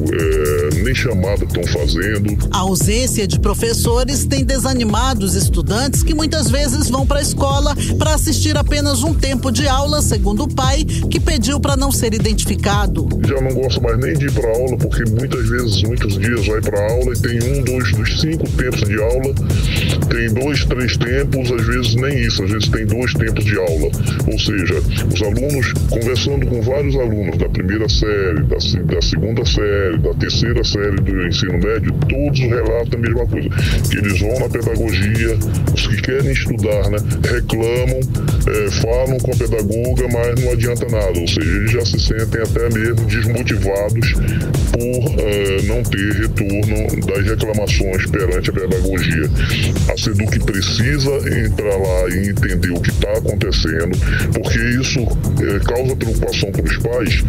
nem chamada estão fazendo. A ausência de professores tem desanimado os estudantes, que muitas vezes vão para a escola para assistir apenas um tempo de aula, segundo o pai, que pediu para não ser identificado. Já não gosta mais nem de ir para aula, porque muitas vezes, muitos dias vai para aula e tem 2 dos 5 tempos de aula, tem 2, 3 tempos, às vezes nem isso, às vezes tem 2 tempos de aula. Ou seja, os alunos com conversando com vários alunos da primeira série, da segunda série, da terceira série do ensino médio, todos relatam a mesma coisa, que eles vão na pedagogia, os que querem estudar, né, reclamam, falam com a pedagoga, mas não adianta nada, ou seja, eles já se sentem até mesmo desmotivados por não ter retorno das reclamações perante a pedagogia. A SEDUC precisa entrar lá e entender o que está acontecendo, porque isso causa preocupação para os pais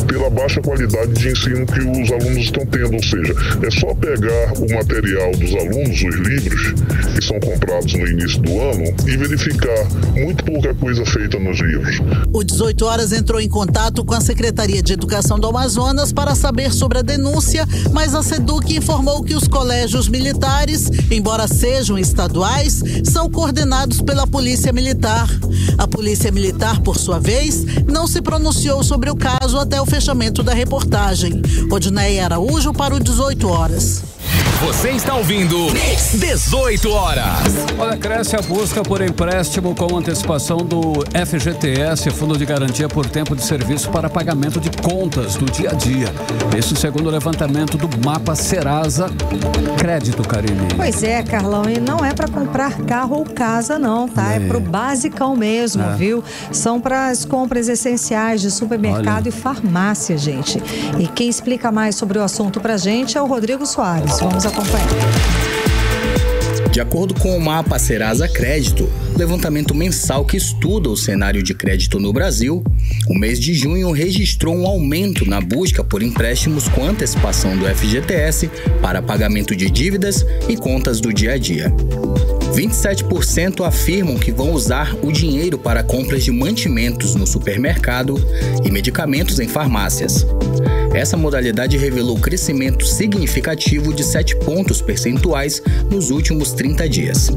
pela baixa qualidade de ensino que os alunos estão tendo, ou seja, é só pegar o material dos alunos, os livros que são comprados no início do ano e verificar muito pouca coisa feita nos livros. O 18 Horas entrou em contato com a Secretaria de Educação do Amazonas para saber sobre a denúncia, mas a SEDUC informou que os colégios militares, embora sejam estaduais, são coordenados pela Polícia Militar. A Polícia Militar, por sua vez, não se pronunciou sobre o caso até o fechamento da reportagem. Odneia Araújo para o 18 Horas. Você está ouvindo 18 Horas. Olha, cresce a busca por empréstimo com antecipação do FGTS, Fundo de Garantia por Tempo de Serviço para pagamento de contas do dia a dia. Isso segundo o levantamento do Mapa Serasa Crédito, Karine. Pois é, Carlão, e não é para comprar carro ou casa não, tá? É pro basicão mesmo, viu? São para as compras essenciais de supermercado e farmácia, gente. E quem explica mais sobre o assunto pra gente é o Rodrigo Soares. Vamos acompanhar. De acordo com o Mapa Serasa Crédito, levantamento mensal que estuda o cenário de crédito no Brasil, o mês de junho registrou um aumento na busca por empréstimos com antecipação do FGTS para pagamento de dívidas e contas do dia a dia. 27% afirmam que vão usar o dinheiro para compras de mantimentos no supermercado e medicamentos em farmácias. Essa modalidade revelou crescimento significativo de 7 pontos percentuais nos últimos 30 dias.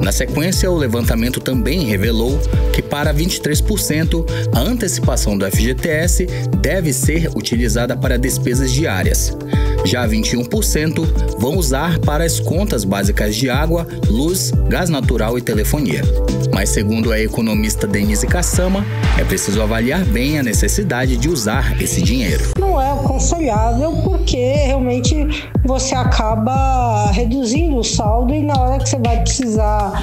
Na sequência, o levantamento também revelou que para 23%, a antecipação do FGTS deve ser utilizada para despesas diárias. Já 21% vão usar para as contas básicas de água, luz, gás natural e telefonia. Mas segundo a economista Denise Kassama, é preciso avaliar bem a necessidade de usar esse dinheiro. Não é aconselhável porque realmente você acaba reduzindo o saldo e na hora que você vai precisar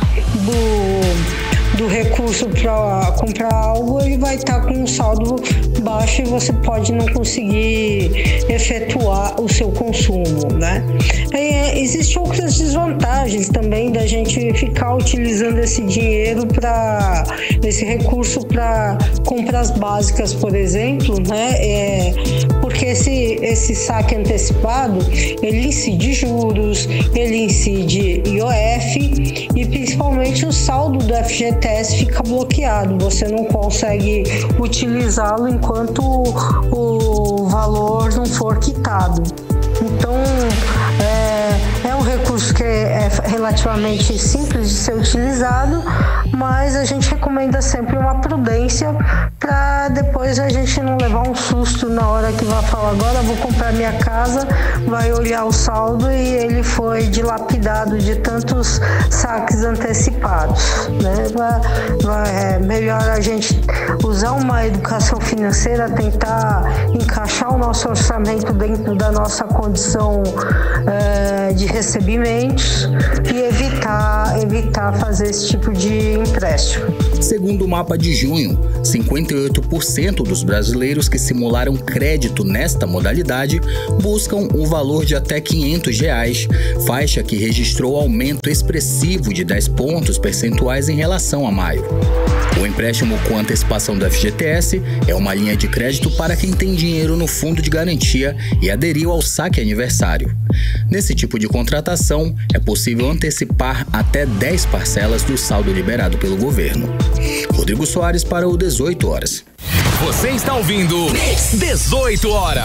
do recurso para comprar algo, ele vai estar com um saldo baixo e você pode não conseguir efetuar o seu consumo, né? Existem outras desvantagens também da gente ficar utilizando esse dinheiro esse recurso para compras básicas, por exemplo, né? Porque esse saque antecipado, ele incide juros, ele incide IOF e principalmente o saldo do FGTS fica bloqueado, você não consegue utilizá-lo enquanto o valor não for quitado. Então, é um recurso que é relativamente simples de ser utilizado, mas a gente recomenda sempre uma prudência para depois a gente não levar um susto na hora que vai falar agora vou comprar minha casa, vai olhar o saldo e ele foi dilapidado de tantos saques antecipados, né? É melhor a gente usar uma educação financeira, tentar encaixar o nosso orçamento dentro da nossa condição de recebimentos e evitar fazer esse tipo de empréstimo. Segundo o mapa de junho, 58% dos brasileiros que simularam crédito nesta modalidade buscam um valor de até R$500, faixa que registrou aumento expressivo de 10 pontos percentuais em relação a maio. O empréstimo com antecipação do FGTS é uma linha de crédito para quem tem dinheiro no fundo de garantia e aderiu ao saque aniversário. Nesse tipo de contratação, é possível antecipar até 10 parcelas do saldo liberado pelo governo. Rodrigo Soares para o 18 Horas. Você está ouvindo 18 horas.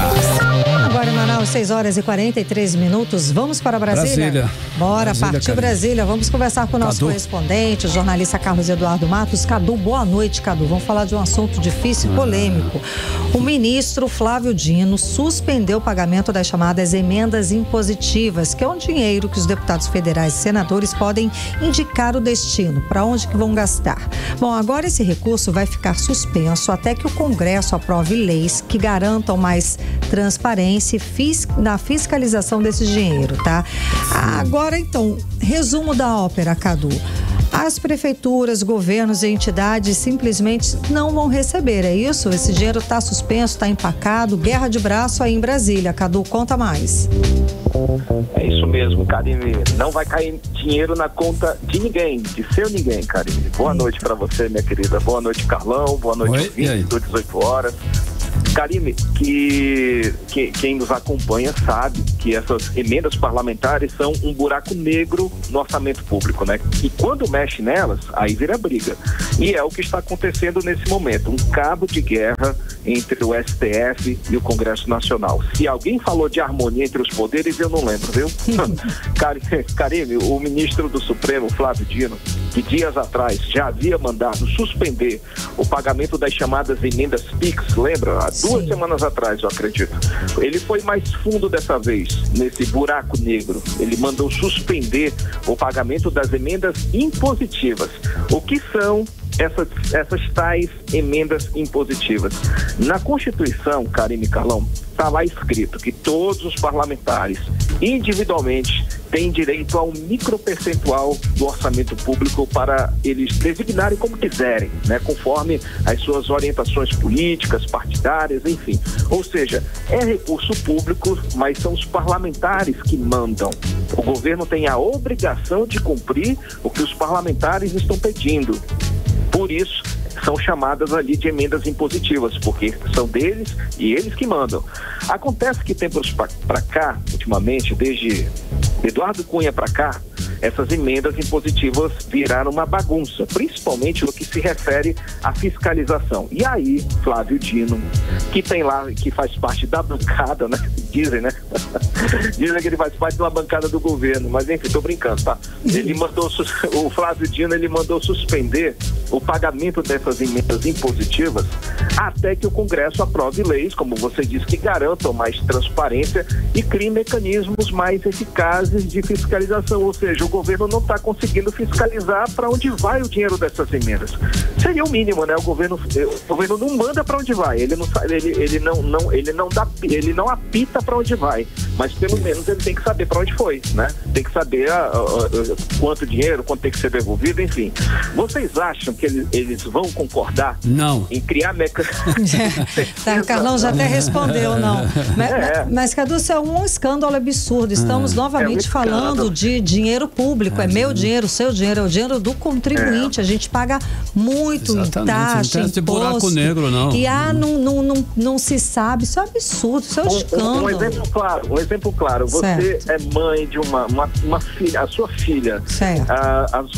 Agora em Manaus, 6h43. Vamos para Brasília? Bora, partiu Brasília. Vamos conversar com o nosso correspondente, o jornalista Carlos Eduardo Matos. Cadu, boa noite, Cadu. Vamos falar de um assunto difícil e polêmico. O ministro Flávio Dino suspendeu o pagamento das chamadas emendas impositivas, que é um dinheiro que os deputados federais e senadores podem indicar o destino, para onde que vão gastar. Bom, agora esse recurso vai ficar suspenso até que o Congresso aprove leis que garantam mais transparência na fiscalização desse dinheiro, tá? Agora, então, resumo da ópera, Cadu. As prefeituras, governos e entidades simplesmente não vão receber, é isso? Esse dinheiro está suspenso, está empacado, guerra de braço aí em Brasília. Cadu, conta mais. É isso mesmo, Karine. Não vai cair dinheiro na conta de ninguém, de seu ninguém, Karine. Boa noite para você, minha querida. Boa noite, Carlão. Boa noite, ouvinte do 18 horas. Karine, quem nos acompanha sabe que essas emendas parlamentares são um buraco negro no orçamento público, né? E quando mexe nelas, aí vira briga. E é o que está acontecendo nesse momento, um cabo de guerra entre o STF e o Congresso Nacional. Se alguém falou de harmonia entre os poderes, eu não lembro, viu? Karine, o ministro do Supremo, Flávio Dino, que dias atrás já havia mandado suspender o pagamento das chamadas emendas PIX, lembra? Há 2 semanas atrás, eu acredito. Ele foi mais fundo dessa vez, nesse buraco negro. Ele mandou suspender o pagamento das emendas impositivas. O que são essas tais emendas impositivas? Na Constituição, Karine e Carlão, está lá escrito que todos os parlamentares, individualmente, têm direito a um micropercentual do orçamento público para eles designarem como quiserem, né, conforme as suas orientações políticas, partidárias, enfim. Ou seja, é recurso público, mas são os parlamentares que mandam. O governo tem a obrigação de cumprir o que os parlamentares estão pedindo. Por isso, são chamadas ali de emendas impositivas, porque são deles e eles que mandam. Acontece que tempos para cá, ultimamente, desde Eduardo Cunha para cá, essas emendas impositivas viraram uma bagunça, principalmente no que se refere à fiscalização. E aí, Flávio Dino, que tem lá, que faz parte da bancada, né? Dizem, né? Dizem que ele faz parte de uma bancada do governo, mas enfim, tô brincando, tá? O Flávio Dino, ele mandou suspender o pagamento dessas emendas impositivas até que o Congresso aprove leis, como você disse, que garantam mais transparência e criem mecanismos mais eficazes de fiscalização, ou seja, o governo não está conseguindo fiscalizar para onde vai o dinheiro dessas emendas. Seria o mínimo, né? O governo não manda para onde vai, ele não apita para onde vai, mas pelo menos ele tem que saber para onde foi, né? Tem que saber quanto dinheiro, quanto tem que ser devolvido, enfim. Vocês acham que eles vão concordar em criar mecanismos? Tá, o Carlão já até respondeu, não. Mas Cadu, isso é um escândalo absurdo. Estamos novamente falando de dinheiro público. É meu dinheiro, seu dinheiro, é o dinheiro do contribuinte. A gente paga muito em taxa, não tem buraco negro, não. E não se sabe. Isso é absurdo, isso é um escândalo. Um exemplo claro. Você é mãe de uma filha, a sua filha.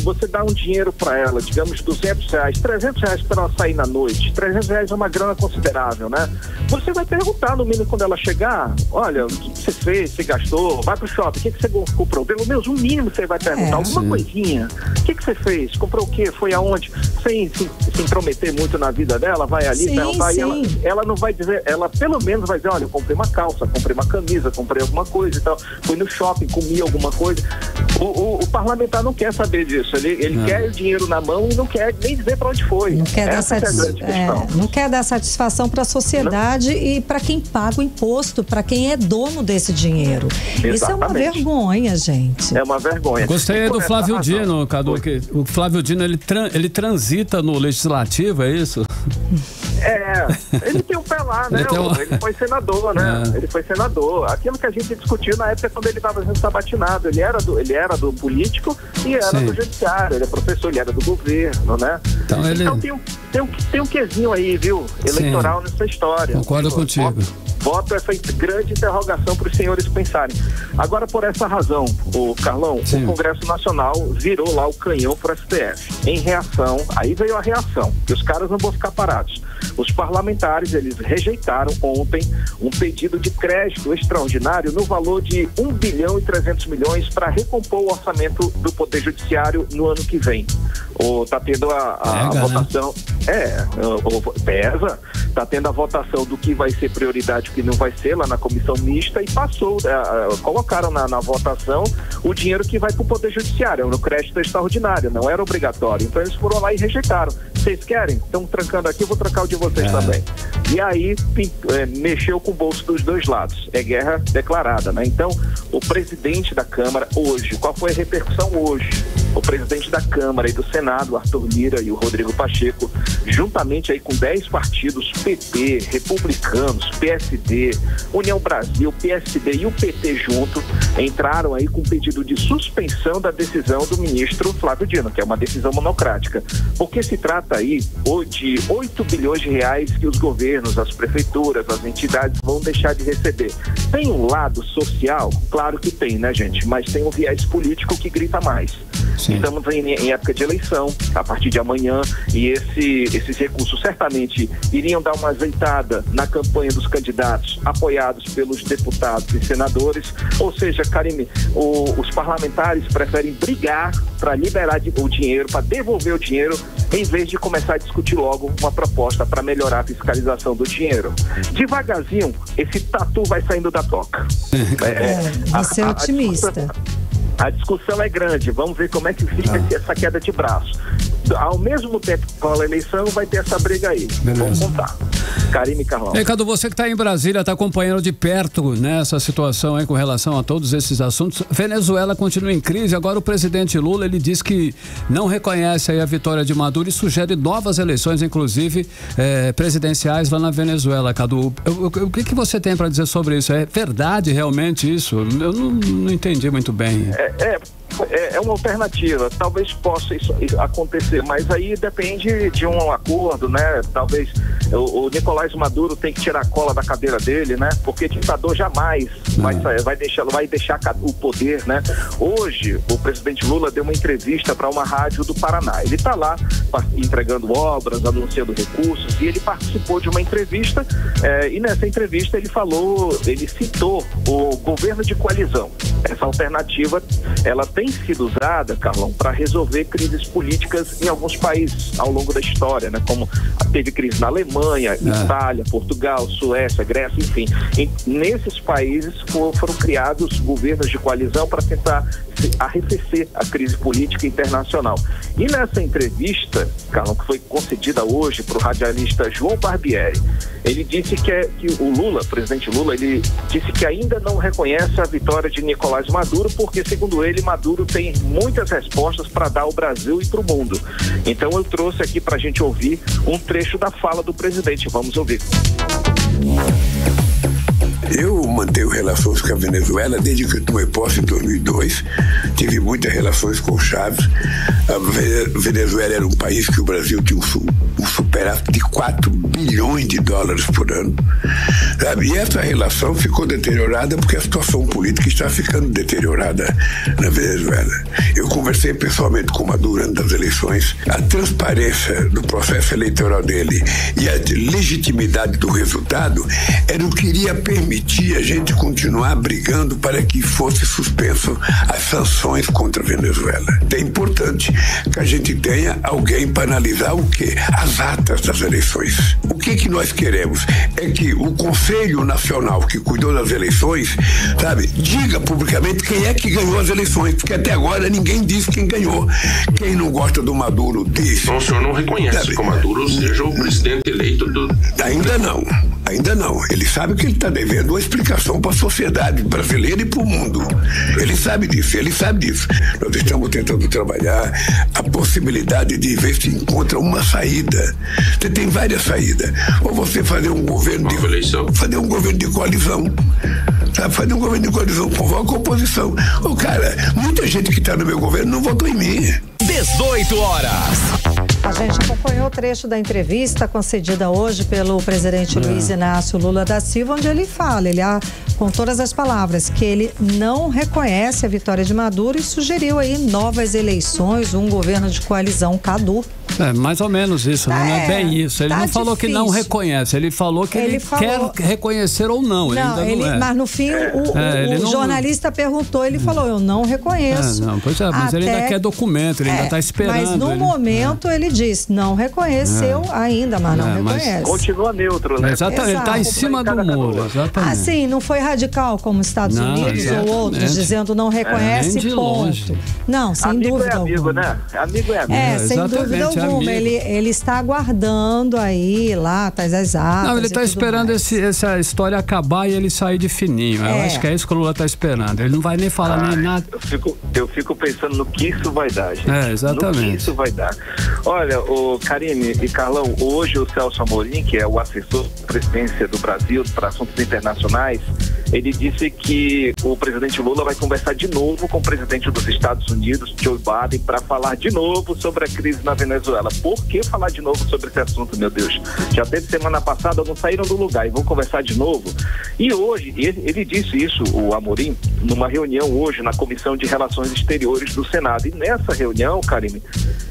Você dá um dinheiro para ela, digamos R$200, R$300 para ela sair na noite. R$300 é uma grana considerável, né? Você vai perguntar no mínimo quando ela chegar, olha, o que você fez, você gastou, vai pro shopping, o que você comprou? Pelo menos um mínimo você vai perguntar, alguma coisinha. O que você fez? Comprou o quê? Foi aonde? Sem se intrometer muito na vida dela, vai ali, perguntar, e ela não vai dizer, ela pelo menos vai dizer, olha, eu comprei uma calça, comprei uma camisa, comprei alguma coisa e tal, fui no shopping, comi alguma coisa. O parlamentar não quer saber disso, ele quer o dinheiro na mão e não quer nem dizer para onde foi. Não quer dar satisfação para a sociedade e para quem paga o imposto, para quem é dono desse dinheiro. Exatamente. Isso é uma vergonha, gente. É uma vergonha. Gostei do Flávio Dino, Cadu, que o Flávio Dino, ele transita no legislativo, é isso? Ele tem um pé lá, né? Ele foi senador, né? Ele foi senador. Aquilo que a gente discutiu na época quando ele estava sendo sabatinado. Ele era do político e era do judiciário. Ele é professor, ele era do governo, né? Então tem um quezinho aí, viu? Eleitoral nessa história. Concordo contigo. Boto essa grande interrogação para os senhores pensarem. Agora, por essa razão, o Carlão, o Congresso Nacional virou lá o canhão para o STF. Em reação, aí veio a reação, que os caras não vão ficar parados. Os parlamentares, eles rejeitaram ontem um pedido de crédito extraordinário no valor de 1 bilhão e 300 milhões para recompor o orçamento do Poder Judiciário no ano que vem. Tá tendo a votação... Pesa. Tá tendo a votação do que vai ser prioridade e o que não vai ser lá na comissão mista e passou, colocaram na votação o dinheiro que vai para o Poder Judiciário, no crédito extraordinário, não era obrigatório. Então eles foram lá e rejeitaram. Vocês querem? Estão trancando aqui, eu vou trancar o de vocês também. E aí mexeu com o bolso dos dois lados. É guerra declarada, né? Então, o presidente da Câmara hoje, qual foi a repercussão hoje? O presidente da Câmara e do Senado, Arthur Lira e o Rodrigo Pacheco, juntamente aí com 10 partidos, PP, Republicanos, PSD, União Brasil, PSD e o PT junto, entraram aí com um pedido de suspensão da decisão do ministro Flávio Dino, que é uma decisão monocrática, porque se trata aí de 8 bilhões de reais que os governos, as prefeituras, as entidades vão deixar de receber. Tem um lado social? Claro que tem, né, gente? Mas tem um viés político que grita mais. Sim. Estamos em época de eleição, a partir de amanhã, e esses recursos certamente iriam dar uma azeitada na campanha dos candidatos apoiados pelos deputados e senadores. Ou seja, Karime, os parlamentares preferem brigar para liberar o dinheiro, para devolver o dinheiro, em vez de começar a discutir logo uma proposta para melhorar a fiscalização do dinheiro. Devagarzinho, esse tatu vai saindo da toca. Você é otimista. A discussão é grande, vamos ver como é que fica essa queda de braço. Ao mesmo tempo que rola a eleição, vai ter essa briga aí. Beleza. Vamos contar. Karime e Carlão. Cadu, você que está em Brasília, está acompanhando de perto nessa situação aí com relação a todos esses assuntos. Venezuela continua em crise. Agora o presidente Lula, ele diz que não reconhece aí a vitória de Maduro e sugere novas eleições, inclusive presidenciais lá na Venezuela. Cadu, o que você tem para dizer sobre isso? É verdade realmente isso? Eu não entendi muito bem. É uma alternativa, talvez possa isso acontecer, mas aí depende de um acordo, né? Talvez o Nicolás Maduro tem que tirar a cola da cadeira dele, né? Porque ditador jamais vai deixar o poder, né? Hoje, o presidente Lula deu uma entrevista para uma rádio do Paraná. Ele está lá entregando obras, anunciando recursos, e ele participou de uma entrevista, e nessa entrevista ele citou o governo de coalizão. Essa alternativa, ela tem sido usada, Carlão, para resolver crises políticas em alguns países ao longo da história, né? Como teve crise na Alemanha, Itália, Portugal, Suécia, Grécia, enfim. Nesses países foram criados governos de coalizão para tentar arrefecer a crise política internacional. E nessa entrevista, Carlão, que foi concedida hoje para o radialista João Barbieri, ele disse que o Lula, o presidente Lula, ele disse que ainda não reconhece a vitória de Nicolás Maduro, porque, segundo ele, Maduro tem muitas respostas para dar ao Brasil e para o mundo. Então eu trouxe aqui para a gente ouvir um trecho da fala do presidente. Vamos ouvir. Eu mantenho relações com a Venezuela desde que eu tomei posse em 2002. Tive muitas relações com o Chávez. A Venezuela era um país que o Brasil tinha um superávit de 4 bilhões de dólares por ano. Sabe? E essa relação ficou deteriorada porque a situação política está ficando deteriorada na Venezuela. Eu conversei pessoalmente com Maduro antes das eleições. A transparência do processo eleitoral dele e a legitimidade do resultado era o que iria permitir a gente continuar brigando para que fosse suspenso as sanções contra a Venezuela. É importante que a gente tenha alguém para analisar o quê? As atas das eleições. O que nós queremos é que o Conselho Nacional que cuidou das eleições, sabe, diga publicamente quem é que ganhou as eleições, porque até agora ninguém disse quem ganhou. Quem não gosta do Maduro diz. Então o senhor não reconhece, sabe, que o Maduro seja o presidente eleito do... Ainda não. Ele sabe que ele está devendo uma explicação para a sociedade brasileira e para o mundo. Ele sabe disso. Nós estamos tentando trabalhar a possibilidade de ver se encontra uma saída. Você tem várias saídas. Ou você fazer um governo de coalizão. Sabe? Fazer um governo de coalizão, convoca a oposição. Cara, muita gente que está no meu governo não votou em mim. 18 horas. A gente acompanhou o trecho da entrevista concedida hoje pelo presidente Luiz Inácio Lula da Silva, onde ele fala, com todas as palavras, que ele não reconhece a vitória de Maduro e sugeriu aí novas eleições, um governo de coalizão. Cadu. É mais ou menos isso, não é bem isso. Ele não falou que não reconhece, ele falou que ele quer reconhecer ou não. Ele ainda não é. Mas no fim, o jornalista perguntou, ele falou, eu não reconheço. Mas ele ainda quer documento, ele ainda está esperando. Mas no momento ele disse, não reconheceu ainda, mas não reconhece. Continua neutro, né? Exatamente, ele está em cima do muro. Exatamente. Assim, não foi radical como os Estados Unidos ou outros, dizendo não reconhece, ponto. Longe. Não, sem dúvida alguma. Amigo, né? Amigo é amigo. Sem dúvida alguma. Ele está aguardando aí, lá, tá as atas. Não, ele está esperando essa história acabar e ele sair de fininho. Eu acho que é isso que o Lula está esperando. Ele não vai nem falar nem nada. Eu fico pensando no que isso vai dar, gente. Exatamente. No que isso vai dar. Olha, Karine e Carlão, hoje o Celso Amorim, que é o assessor da presidência do Brasil para assuntos internacionais, ele disse que o presidente Lula vai conversar de novo com o presidente dos Estados Unidos, Joe Biden, para falar de novo sobre a crise na Venezuela. Por que falar de novo sobre esse assunto, meu Deus? Já teve semana passada, não saíram do lugar e vão conversar de novo. E hoje, ele disse isso, o Amorim, numa reunião hoje na Comissão de Relações Exteriores do Senado. E nessa reunião, Karine,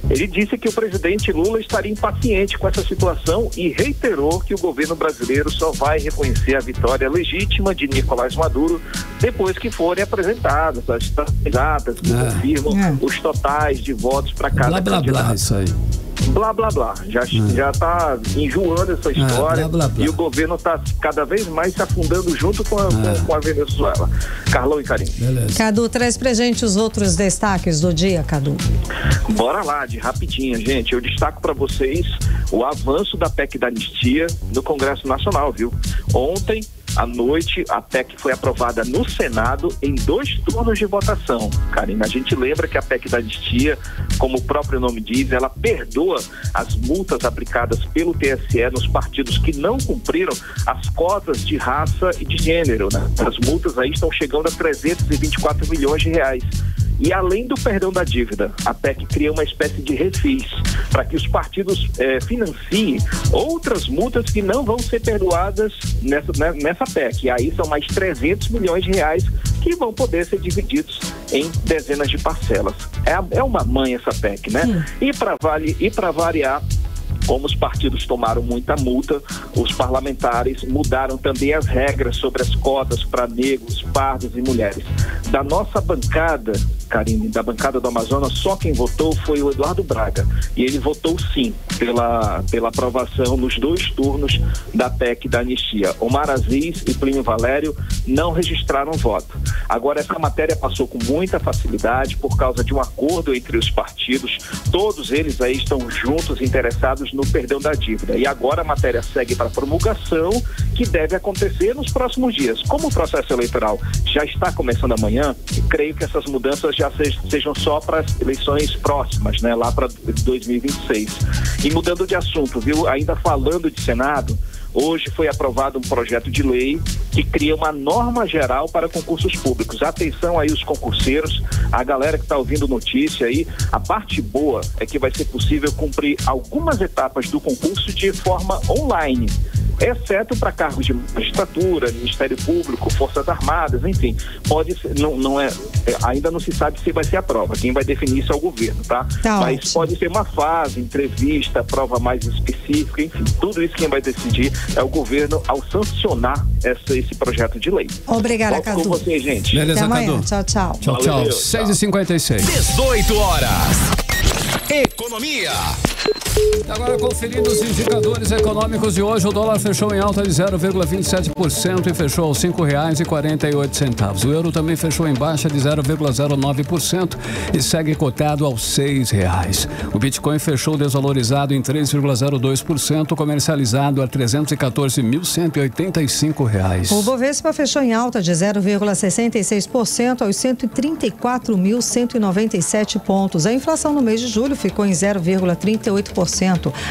ele disse que o presidente Lula estaria impaciente com essa situação e reiterou que o governo brasileiro só vai reconhecer a vitória legítima de Nicolás Maduro depois que forem apresentadas as datas que confirmam os totais de votos para cada candidato. Isso aí. Blá, blá, blá. Já tá enjoando essa história e o governo tá cada vez mais se afundando junto com a Venezuela. Carlão e Karine. Cadu, traz pra gente os outros destaques do dia, Cadu. Bora lá, de rapidinho, gente. Eu destaco para vocês o avanço da PEC da anistia no Congresso Nacional, viu? Ontem à noite, a PEC foi aprovada no Senado em 2 turnos de votação. Karine, a gente lembra que a PEC da anistia, como o próprio nome diz, ela perdoa as multas aplicadas pelo TSE nos partidos que não cumpriram as cotas de raça e de gênero, né? As multas aí estão chegando a 324 milhões de reais. E além do perdão da dívida, a PEC cria uma espécie de refis para que os partidos financiem outras multas que não vão ser perdoadas nessa PEC. E aí são mais 300 milhões de reais que vão poder ser divididos em dezenas de parcelas. É uma mãe essa PEC, né? E para variar, como os partidos tomaram muita multa, os parlamentares mudaram também as regras sobre as cotas para negros, pardos e mulheres. Da nossa bancada, Karine, da bancada do Amazonas, só quem votou foi o Eduardo Braga. E ele votou sim pela aprovação nos 2 turnos da PEC da anistia. Omar Aziz e Plínio Valério não registraram voto. Agora, essa matéria passou com muita facilidade por causa de um acordo entre os partidos. Todos eles aí estão juntos, interessados no perdão da dívida. E agora a matéria segue para promulgação, que deve acontecer nos próximos dias. Como o processo eleitoral já está começando amanhã, creio que essas mudanças já sejam só para as eleições próximas, né? Lá para 2026. E mudando de assunto, viu? Ainda falando de Senado, hoje foi aprovado um projeto de lei que cria uma norma geral para concursos públicos. Atenção aí os concurseiros, a galera que está ouvindo notícia aí, a parte boa é que vai ser possível cumprir algumas etapas do concurso de forma online, exceto para cargos de magistratura, Ministério Público, Forças Armadas, enfim, pode ser, ainda não se sabe se vai ser a prova, quem vai definir isso é o governo, tá? Mas ótimo. Pode ser uma fase, entrevista, prova mais específica, enfim, tudo isso quem vai decidir é o governo ao sancionar esse projeto de lei. Obrigada, Cadu. Com você, gente. Beleza, até Cadu. amanhã. Tchau, tchau. Tchau, tchau. 6h56. 18 horas. Economia. Agora, conferindo os indicadores econômicos de hoje, o dólar fechou em alta de 0,27% e fechou aos R$ 5,48. O euro também fechou em baixa de 0,09% e segue cotado aos R$ 6. O Bitcoin fechou desvalorizado em 3,02%, comercializado a R$ 314.185. O Bovespa fechou em alta de 0,66% aos 134.197 pontos. A inflação no mês de julho ficou em 0,38%,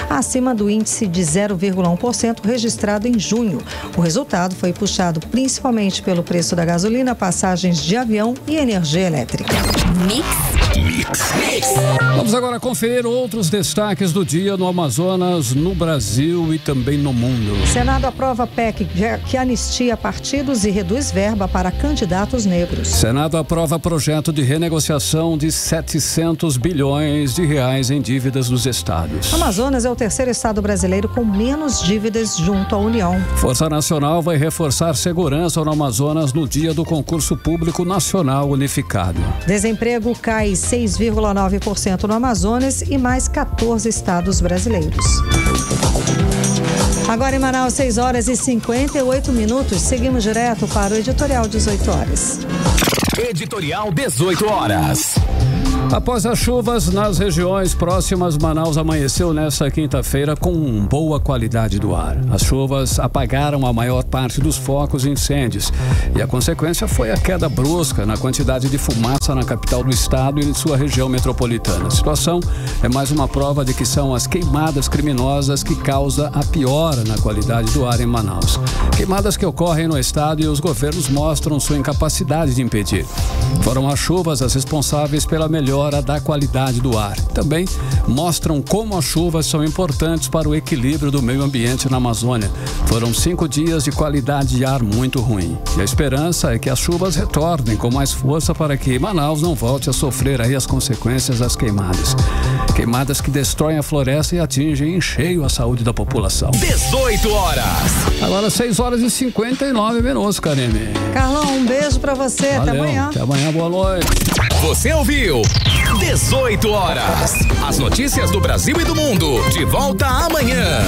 acima do índice de 0,1% registrado em junho. O resultado foi puxado principalmente pelo preço da gasolina, passagens de avião e energia elétrica. Mix Vamos agora conferir outros destaques do dia no Amazonas, no Brasil e também no mundo. Senado aprova PEC que anistia partidos e reduz verba para candidatos negros. Senado aprova projeto de renegociação de 700 bilhões de reais em dívidas dos estados. Amazonas é o terceiro estado brasileiro com menos dívidas junto à União. Força Nacional vai reforçar segurança no Amazonas no dia do concurso público nacional unificado. Desemprego cai 6,9% no Amazonas e mais 14 estados brasileiros. Agora em Manaus, 6h58. Seguimos direto para o Editorial 18 horas. Editorial 18 horas. Após as chuvas nas regiões próximas, Manaus amanheceu nesta quinta-feira com boa qualidade do ar. As chuvas apagaram a maior parte dos focos e incêndios e a consequência foi a queda brusca na quantidade de fumaça na capital do estado e em sua região metropolitana. A situação é mais uma prova de que são as queimadas criminosas que causam a piora na qualidade do ar em Manaus. Queimadas que ocorrem no estado e os governos mostram sua incapacidade de impedir. Foram as chuvas as responsáveis pela melhora da qualidade do ar. Também mostram como as chuvas são importantes para o equilíbrio do meio ambiente na Amazônia. Foram 5 dias de qualidade de ar muito ruim. E a esperança é que as chuvas retornem com mais força para que Manaus não volte a sofrer aí as consequências das queimadas. Queimadas que destroem a floresta e atingem em cheio a saúde da população. 18 horas. Agora 6h59, Karine. Carlão, um beijo pra você. Valeu. Até amanhã. Até amanhã, boa noite. Você ouviu 18 horas. As notícias do Brasil e do mundo. De volta amanhã.